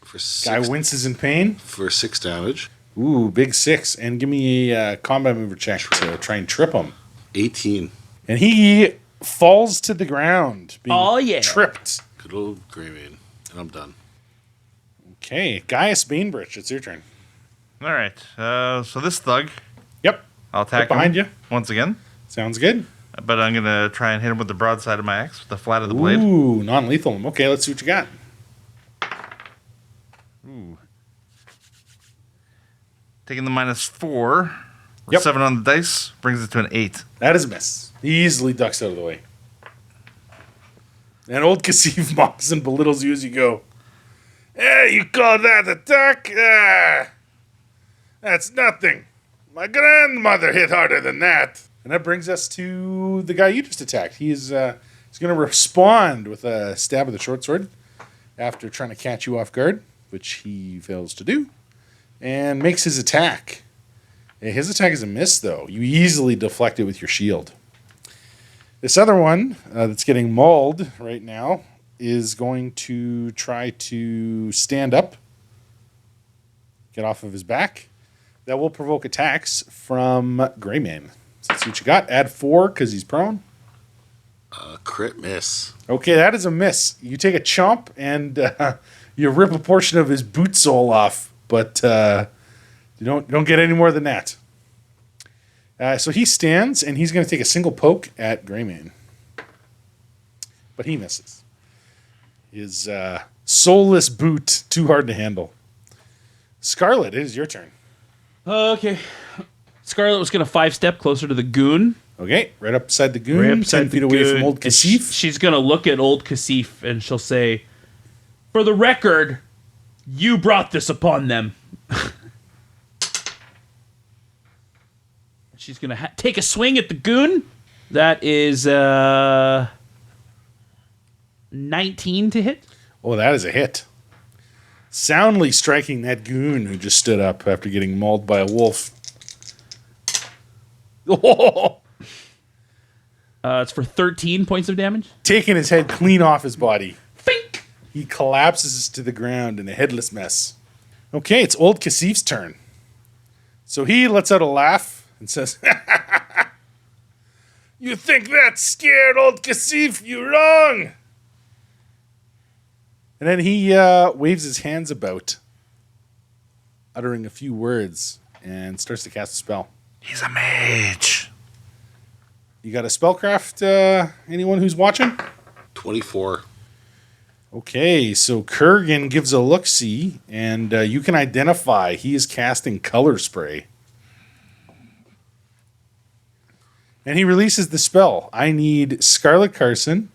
for Guy 6, winces in pain. for 6 damage. Ooh, big 6. And give me a combat mover check to try and trip him. 18. And he falls to the ground, being Oh, yeah. tripped. Good old Greymane. And I'm done. Okay, Gaius Bainbridge, it's your turn. All right. So this thug, Yep, I'll attack right behind him you. once again. Sounds good. But I'm going to try and hit him with the broadside of my axe, with the flat of the blade. Ooh, non-lethal. Okay, let's see what you got. Ooh. Taking the -4. Yep. 7 on the dice brings it to an 8. That is a miss. He easily ducks out of the way. And old Kasif mocks and belittles you as you go. Hey, you call that attack? That's nothing. My grandmother hit harder than that. And that brings us to the guy you just attacked. He's going to respond with a stab with a short sword after trying to catch you off guard, which he fails to do, and makes his attack. His attack is a miss, though. You easily deflect it with your shield. This other one that's getting mauled right now is going to try to stand up, get off of his back. That will provoke attacks from Greymane. So let's see what you got. Add 4 because he's prone. Crit miss. Okay, that is a miss. You take a chomp and you rip a portion of his boot sole off, but you don't get any more than that. So he stands and he's going to take a single poke at Greymane, but he misses. His soulless boot too hard to handle. Scarlet, it is your turn. Okay. Scarlet was going to 5-step closer to the goon. Okay, right up beside the goon, 10 feet away from old And Kasif. she's going to look at old Kasif and she'll say, "For the record, you brought this upon them." She's going to take a swing at the goon. That is 19 to hit. Oh, that is a hit. Soundly striking that goon who just stood up after getting mauled by a wolf. Oh! It's for 13 points of damage. Taking his head clean off his body. Fink! He collapses to the ground in a headless mess. Okay, it's old Kasif's turn. So he lets out a laugh and says, "You think that's scared, old Kasif? You're wrong." And then he waves his hands about, uttering a few words, and starts to cast a spell. He's a mage. You got a spellcraft, anyone who's watching? 24. Okay, so Kurgan gives a look-see, and you can identify he is casting color spray. And he releases the spell. I need Scarlet Carson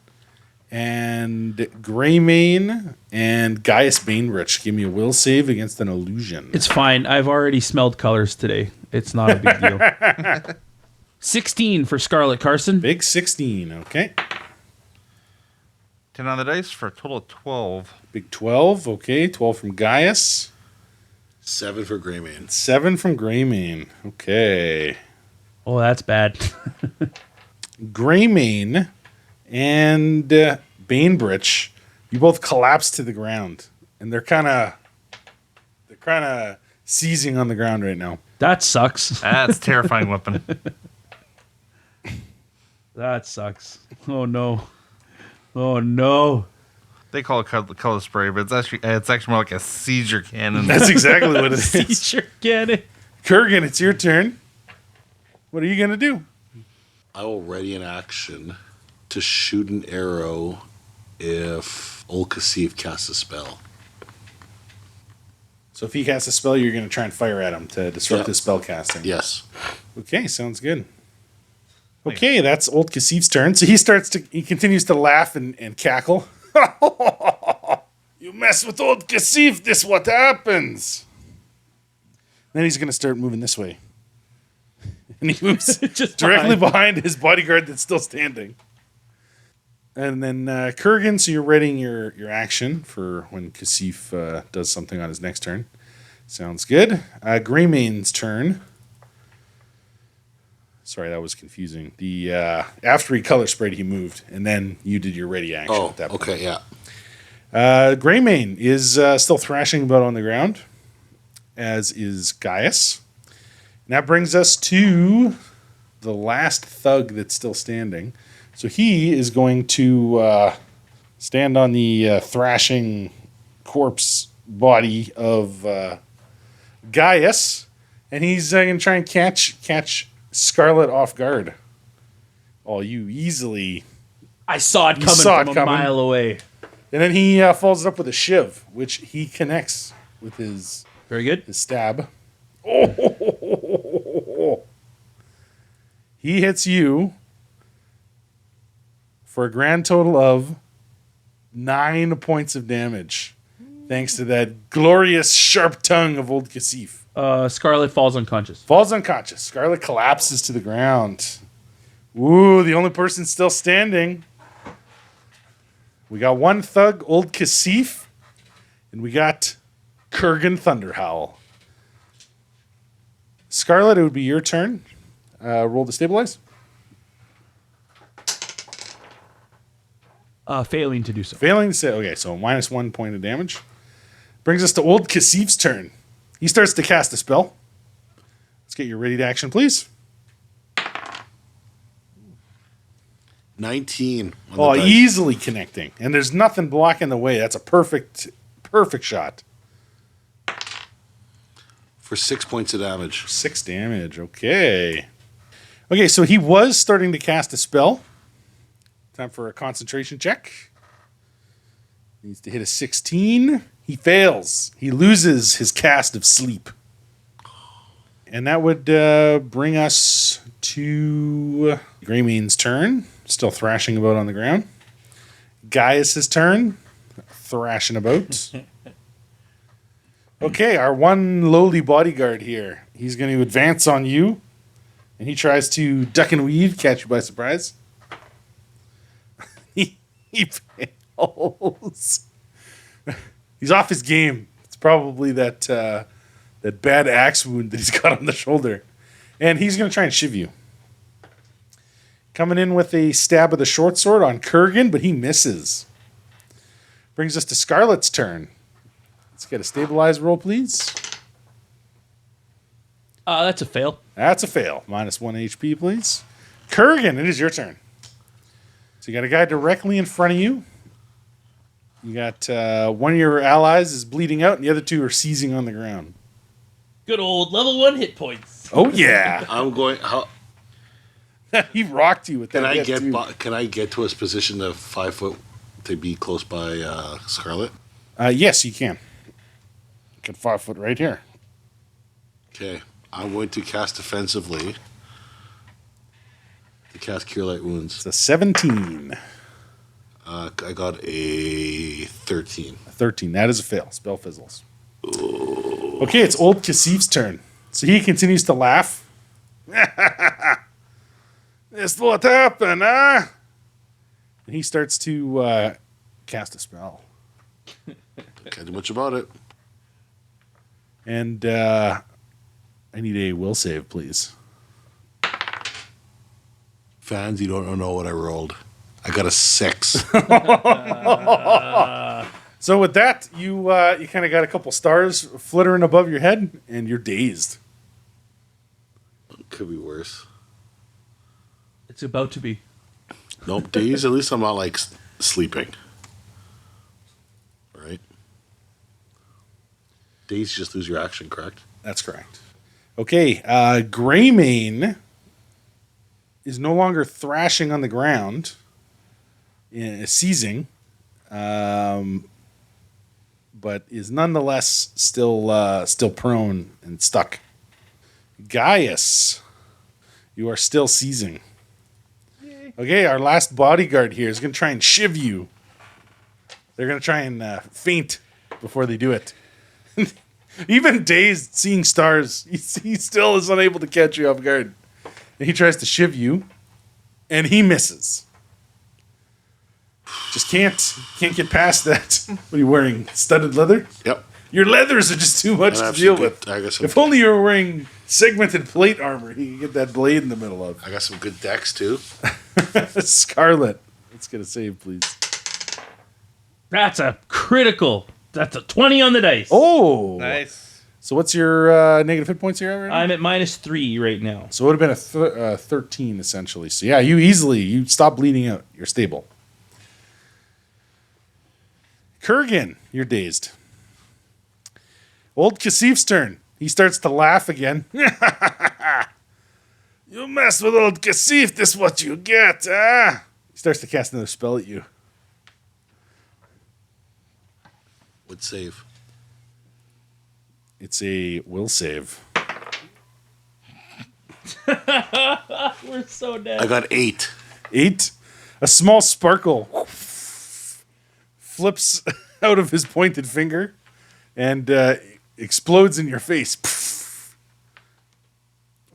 and Greymane and Gaius Bainbridge. Give me a will save against an illusion. It's fine. I've already smelled colors today. It's not a big deal. 16 for Scarlet Carson. Big 16, okay. 10 on the dice for a total of 12. Big 12, okay. 12 from Gaius. 7 for Greymane. 7 from Greymane, okay. Oh, that's bad. Greymane and Bainbridge, you both collapse to the ground, and they're kind of seizing on the ground right now. That sucks. That's a terrifying weapon. That sucks. Oh no. Oh no. They call it color spray, but it's actually more like a seizure cannon. That's exactly what it is. Teacher, get it. Kurgan, it's your turn. What are you gonna do? I will ready an action to shoot an arrow if Old Cassif casts a spell. So if he casts a spell, you're going to try and fire at him to disrupt Yeah. his spell casting. Yes. Okay, sounds good. Okay, that's Old Cassif's turn. So he continues to laugh and cackle. You mess with Old Cassif, this what happens. Then he's going to start moving this way. And he moves Just directly behind his bodyguard that's still standing. And then Kurgan, so you're readying your action for when Cassif does something on his next turn. Sounds good. Greymane's turn. Sorry, that was confusing. The after he color sprayed, he moved, and then you did your ready action Oh, at that point. okay, yeah. Greymane is still thrashing about on the ground, as is Gaius. And that brings us to the last thug that's still standing. So he is going to stand on the thrashing corpse body of Gaius, and he's going to try and catch Scarlet off guard. Oh, you easily... I saw it You coming saw from it a coming. mile away. And then he follows it up with a shiv, which he connects with his Very good. stab. Oh! He hits you for a grand total of 9 points of damage, thanks to that glorious sharp tongue of Old Cassif. Scarlet falls unconscious. Falls unconscious. Scarlet collapses to the ground. Ooh, the only person still standing. We got one thug, Old Cassif, and we got Kurgan Thunderhowl. Scarlet, it would be your turn. Roll to stabilize. Failing to do so. Failing to say, okay, so minus 1 point of damage. Brings us to Old Cassif's turn. He starts to cast a spell. Let's get your ready to action, please. 19. On the Oh, dice. easily connecting. And there's nothing blocking the way. That's a perfect shot. For 6 points of damage. 6 damage. Okay. Okay, so he was starting to cast a spell. Time for a concentration check. Needs to hit a 16. He fails. He loses his cast of sleep. And that would bring us to Greymane's turn. Still thrashing about on the ground. Gaius' turn. Thrashing about. Okay, our one lowly bodyguard here. He's going to advance on you. And he tries to duck and weave, catch you by surprise. he fails. He's off his game. It's probably that bad axe wound that he's got on the shoulder. And he's going to try and shiv you. Coming in with a stab of the short sword on Kurgan, but he misses. Brings us to Scarlet's turn. Let's get a stabilized roll, please. That's a fail. That's a fail. Minus 1 HP, please. Kurgan, it is your turn. So you got a guy directly in front of you. You got one of your allies is bleeding out, and the other two are seizing on the ground. Good old level 1 hit points. Oh, yeah. I'm going. How He rocked you with that. can I hit, get? too. Can I get to his position of 5 foot to be close by Scarlet? Yes, you can. Get 5 foot right here. Okay, I'm going to cast defensively. To cast Cure Light Wounds. It's a 17. I got a 13. A 13. That is a fail. Spell fizzles. Okay, it's Old Cassif's turn. So he continues to laugh. This what happened, huh? And he starts to cast a spell. Can't do much about it. And I need a will save, please. Fans, you don't know what I rolled. I got a 6. So with that, you kind of got a couple stars flittering above your head, and you're dazed. Could be worse. It's about to be. Nope, days. At least I'm not like sleeping. Right? Days you just lose your action, correct? That's correct. Okay, Greymane is no longer thrashing on the ground, seizing, but is nonetheless still prone and stuck. Gaius, you are still seizing. Okay, our last bodyguard here is going to try and shiv you. They're going to try and faint before they do it. Even dazed, seeing stars, he still is unable to catch you off guard. And he tries to shiv you, and he misses. Just can't get past that. What are you wearing? Studded leather? Yep. Your leathers are just too much to deal with. If only you were wearing segmented plate armor, you could get that blade in the middle of. I got some good decks too. Scarlet. Let's get a save, please. That's a critical. That's a 20 on the dice. Oh! Nice. So what's your negative hit points here? I'm at -3 right now. So it would have been a 13, essentially. So yeah, you stop bleeding out. You're stable. Kurgan, you're dazed. Old Kasif's turn. He starts to laugh again. You mess with old Kasif, this what you get, ah? He starts to cast another spell at you. Would save. It's a will save. We're so dead. I got 8. 8. A small sparkle flips out of his pointed finger and explodes in your face.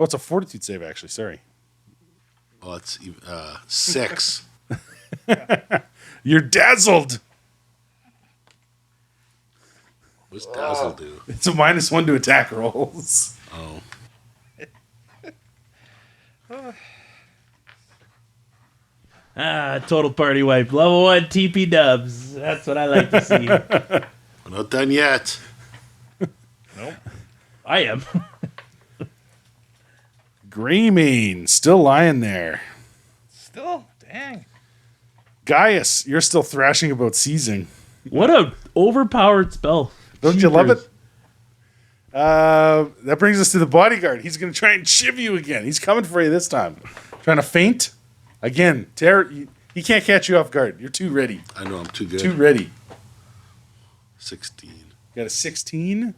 Oh, it's a fortitude save, actually. Sorry. Oh, it's 6. You're dazzled. What's Dazzle do? It's a -1 to attack rolls. Oh. Total party wipe. Level 1 TP dubs. That's what I like to see. We're not done yet. Nope. I am. Greymane, still lying there. Still? Dang. Gaius, you're still thrashing about seizing. What a overpowered spell. Don't you love it? That brings us to the bodyguard. He's going to try and shiv you again. He's coming for you this time. Trying to feint. Again, he can't catch you off guard. You're too ready. I know I'm too good. Too ready. 16. Got a 16.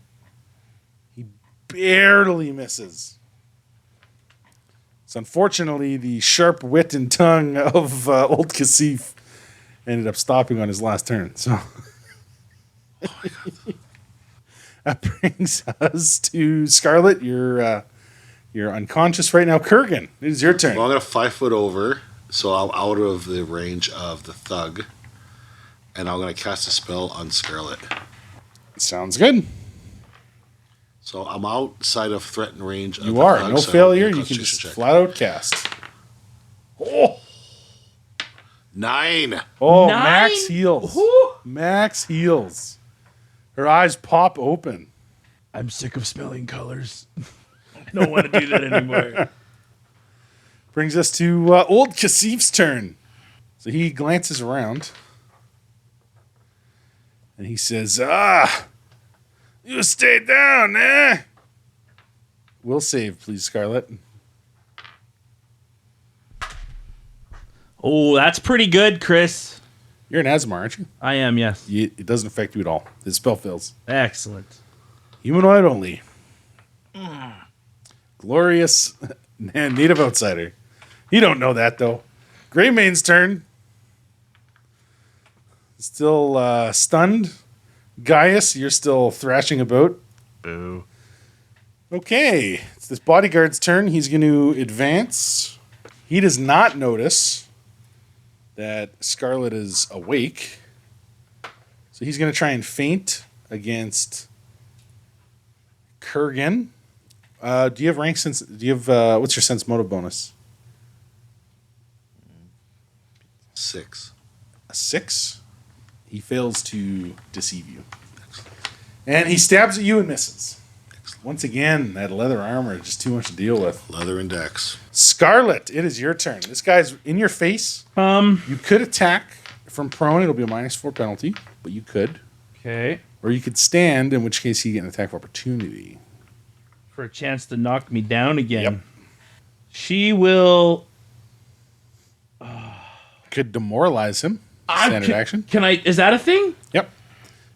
He barely misses. So unfortunately, the sharp wit and tongue of old Kasif ended up stopping on his last turn. So that brings us to Scarlet. You're unconscious right now. Kurgan, it is your turn. Well, I'm going to 5 foot over, so I'm out of the range of the thug. And I'm going to cast a spell on Scarlet. Sounds good. So I'm outside of threatened range of You the are. thug, No so failure. I'll You make a can just Constitution check. flat out cast. Oh, 9. oh 9? max heals. Whew. Max heals. Her eyes pop open. I'm sick of smelling colors. Don't want to do that anymore. Brings us to old Kasif's turn. So he glances around. And he says, you stay down, eh? Will save, please, Scarlet. Oh, that's pretty good, Chris. You're an Asmar, aren't you? I am, yes. It doesn't affect you at all. His spell fails. Excellent. Humanoid only. Glorious native outsider. You don't know that, though. Greymane's turn. Still stunned. Gaius, you're still thrashing about. Boo. Okay, it's this bodyguard's turn. He's going to advance. He does not notice that Scarlet is awake. So he's going to try and feint against Kurgan. Do you have rank sense? Do you have what's your sense motive bonus? 6. A 6. He fails to deceive you, and he stabs at you and misses. Once again, that leather armor is just too much to deal with. Leather and dex. Scarlet, it is your turn. This guy's in your face. You could attack from prone. It'll be a -4 penalty, but you could. Okay. Or you could stand, in which case you get an attack of opportunity. For a chance to knock me down again. Yep. She will Could demoralize him. Standard action. Can I? Is that a thing? Yep.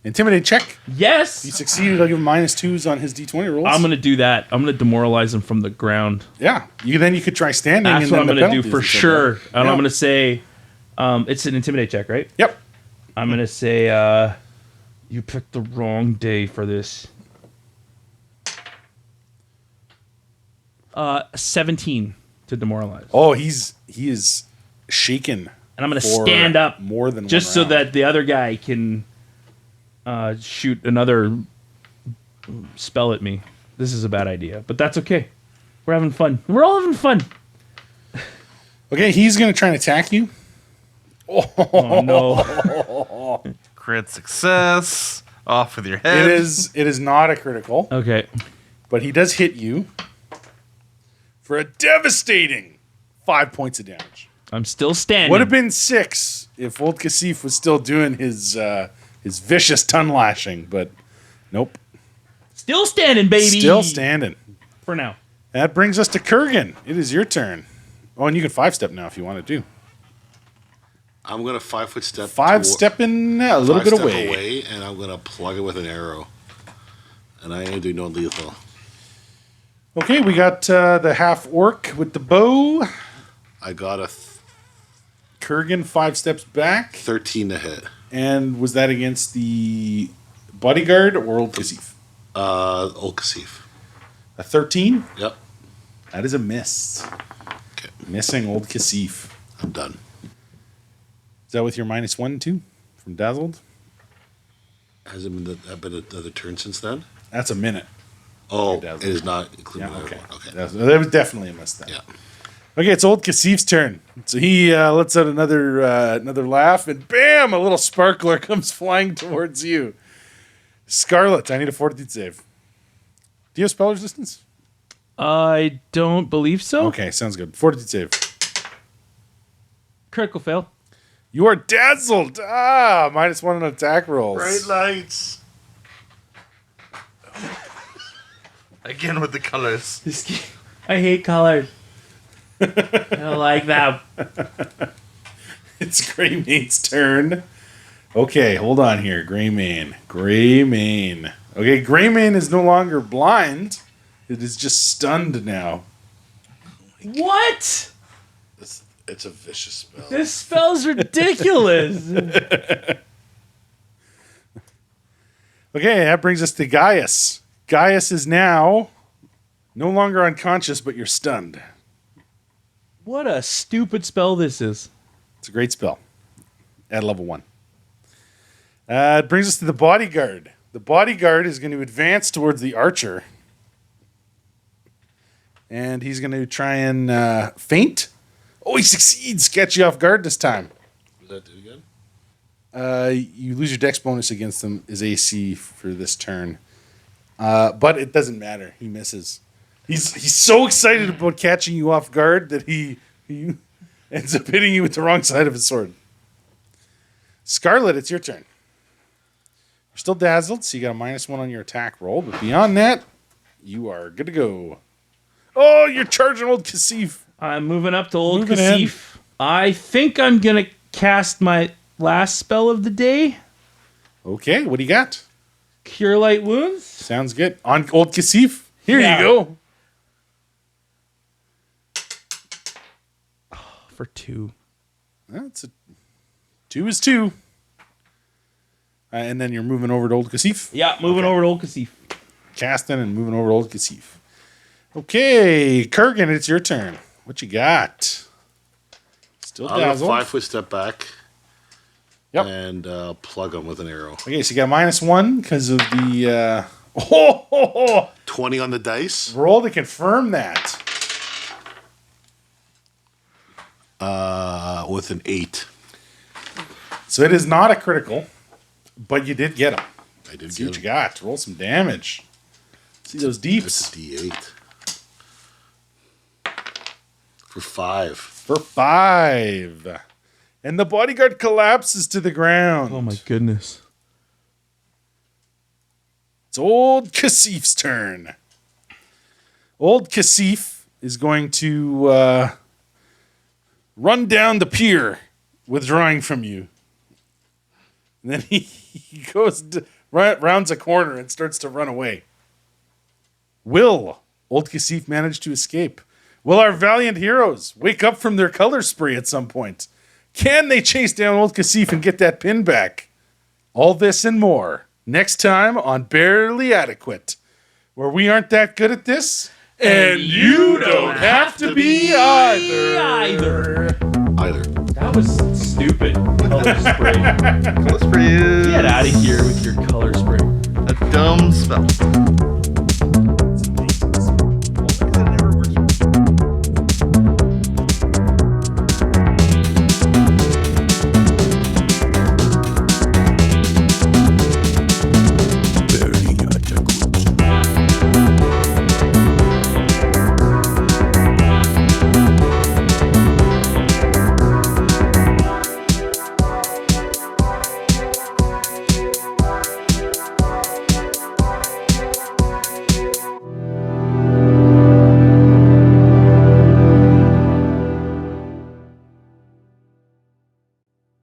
Intimidate check. Yes. He succeeded. I'll give him -2s on his D20 rolls. I'm gonna do that. I'm gonna demoralize him from the ground. Yeah. Then you could try standing. That's and what then I'm the gonna do penalties for and stuff sure. like that. And Yeah. I'm gonna say, it's an intimidate check, right? Yep. I'm gonna say, you picked the wrong day for this. 17 to demoralize. Oh, he is shaken. And I'm gonna for stand up more than just one so round. that the other guy can shoot another spell at me. This is a bad idea, but that's okay. We're having fun. We're all having fun. Okay, he's gonna try and attack you. Oh no. Crit success. Off with your head. It is not a critical, Okay. but he does hit you for a devastating 5 points of damage. I'm still standing. Would have been 6 if Old Kasif was still doing his vicious tongue lashing, but nope. Still standing, baby. Still standing. For now. That brings us to Kurgan. It is your turn. Oh, and you can 5-step now if you want to do. I'm going to 5-foot step. 5-stepping a little bit 5 step away. and I'm going to plug it with an arrow. And I am doing non-lethal. Okay, we got the half orc with the bow. I got a Kurgan 5 steps back. 13 to hit. And was that against the bodyguard or Old Kasif? Old Kasif. A 13? Yep. That is a miss. Okay. Missing Old Kasif. I'm done. Is that with your -1, 2 from Dazzled? Has it been another turn since then? That's a minute. Oh, Okay, it Dazzle. is not including Yeah, the okay. other one. Okay. That was definitely a miss then. Yeah. Okay, it's Old Kasif's turn. So he lets out another laugh, and bam, a little sparkler comes flying towards you. Scarlet, I need a fortitude save. Do you have spell resistance? I don't believe so. Okay, sounds good. Fortitude save. Critical fail. You are dazzled. -1 on attack rolls. Bright lights. Again with the colors. I hate colors. I don't like them. It's Greymane's turn. Okay, hold on here. Greymane. Greymane. Okay, Greymane is no longer blind. It is just stunned now. What? It's a vicious spell. This spell's ridiculous. Okay, that brings us to Gaius. Gaius is now no longer unconscious, but you're stunned. What a stupid spell this is. It's a great spell at level 1. It brings us to the bodyguard. The bodyguard is going to advance towards the archer. And he's going to try and feint. Oh, he succeeds. Catch you off guard this time. Does that do it again? You lose your dex bonus against him, his AC for this turn. But it doesn't matter. He misses. He's so excited about catching you off guard that he ends up hitting you with the wrong side of his sword. Scarlet, it's your turn. You're still dazzled, so you got a -1 on your attack roll. But beyond that, you are good to go. Oh, you're charging Old Kasif. I'm moving up to Old Moving in. Kasif. I think I'm going to cast my last spell of the day. Okay, what do you got? Cure Light Wounds. Sounds good. On Old Kasif. Here Yeah. you go. For 2. That's 2 is 2. And then you're moving over to Old Kasif. Yeah, moving over to Old Kasif. Casting and moving over to Old Kasif. Okay, Kurgan, it's your turn. What you got? Still I'm going to dazzled. 5-foot step back. Yep. And plug him with an arrow. Okay, so you got -1 because of the... Oh, 20 on the dice. roll to confirm that. With an 8. So it is not a critical, but you did get him. I did See get what you him. got. Roll some damage. See those deeps. That's a D8. For 5. For 5. And the bodyguard collapses to the ground. Oh my goodness. It's Old Kasif's turn. Old Kasif is going to run down the pier withdrawing from you. And then he goes rounds a corner and starts to run away. Will Old Kasif manage to escape? Will our valiant heroes wake up from their color spree at some point? Can they chase down Old Kasif and get that pin back? All this and more next time on Barely Adequate, where we aren't that good at this, and you don't have to be either. That was stupid. Color spray. Let's breathe. Get out of here.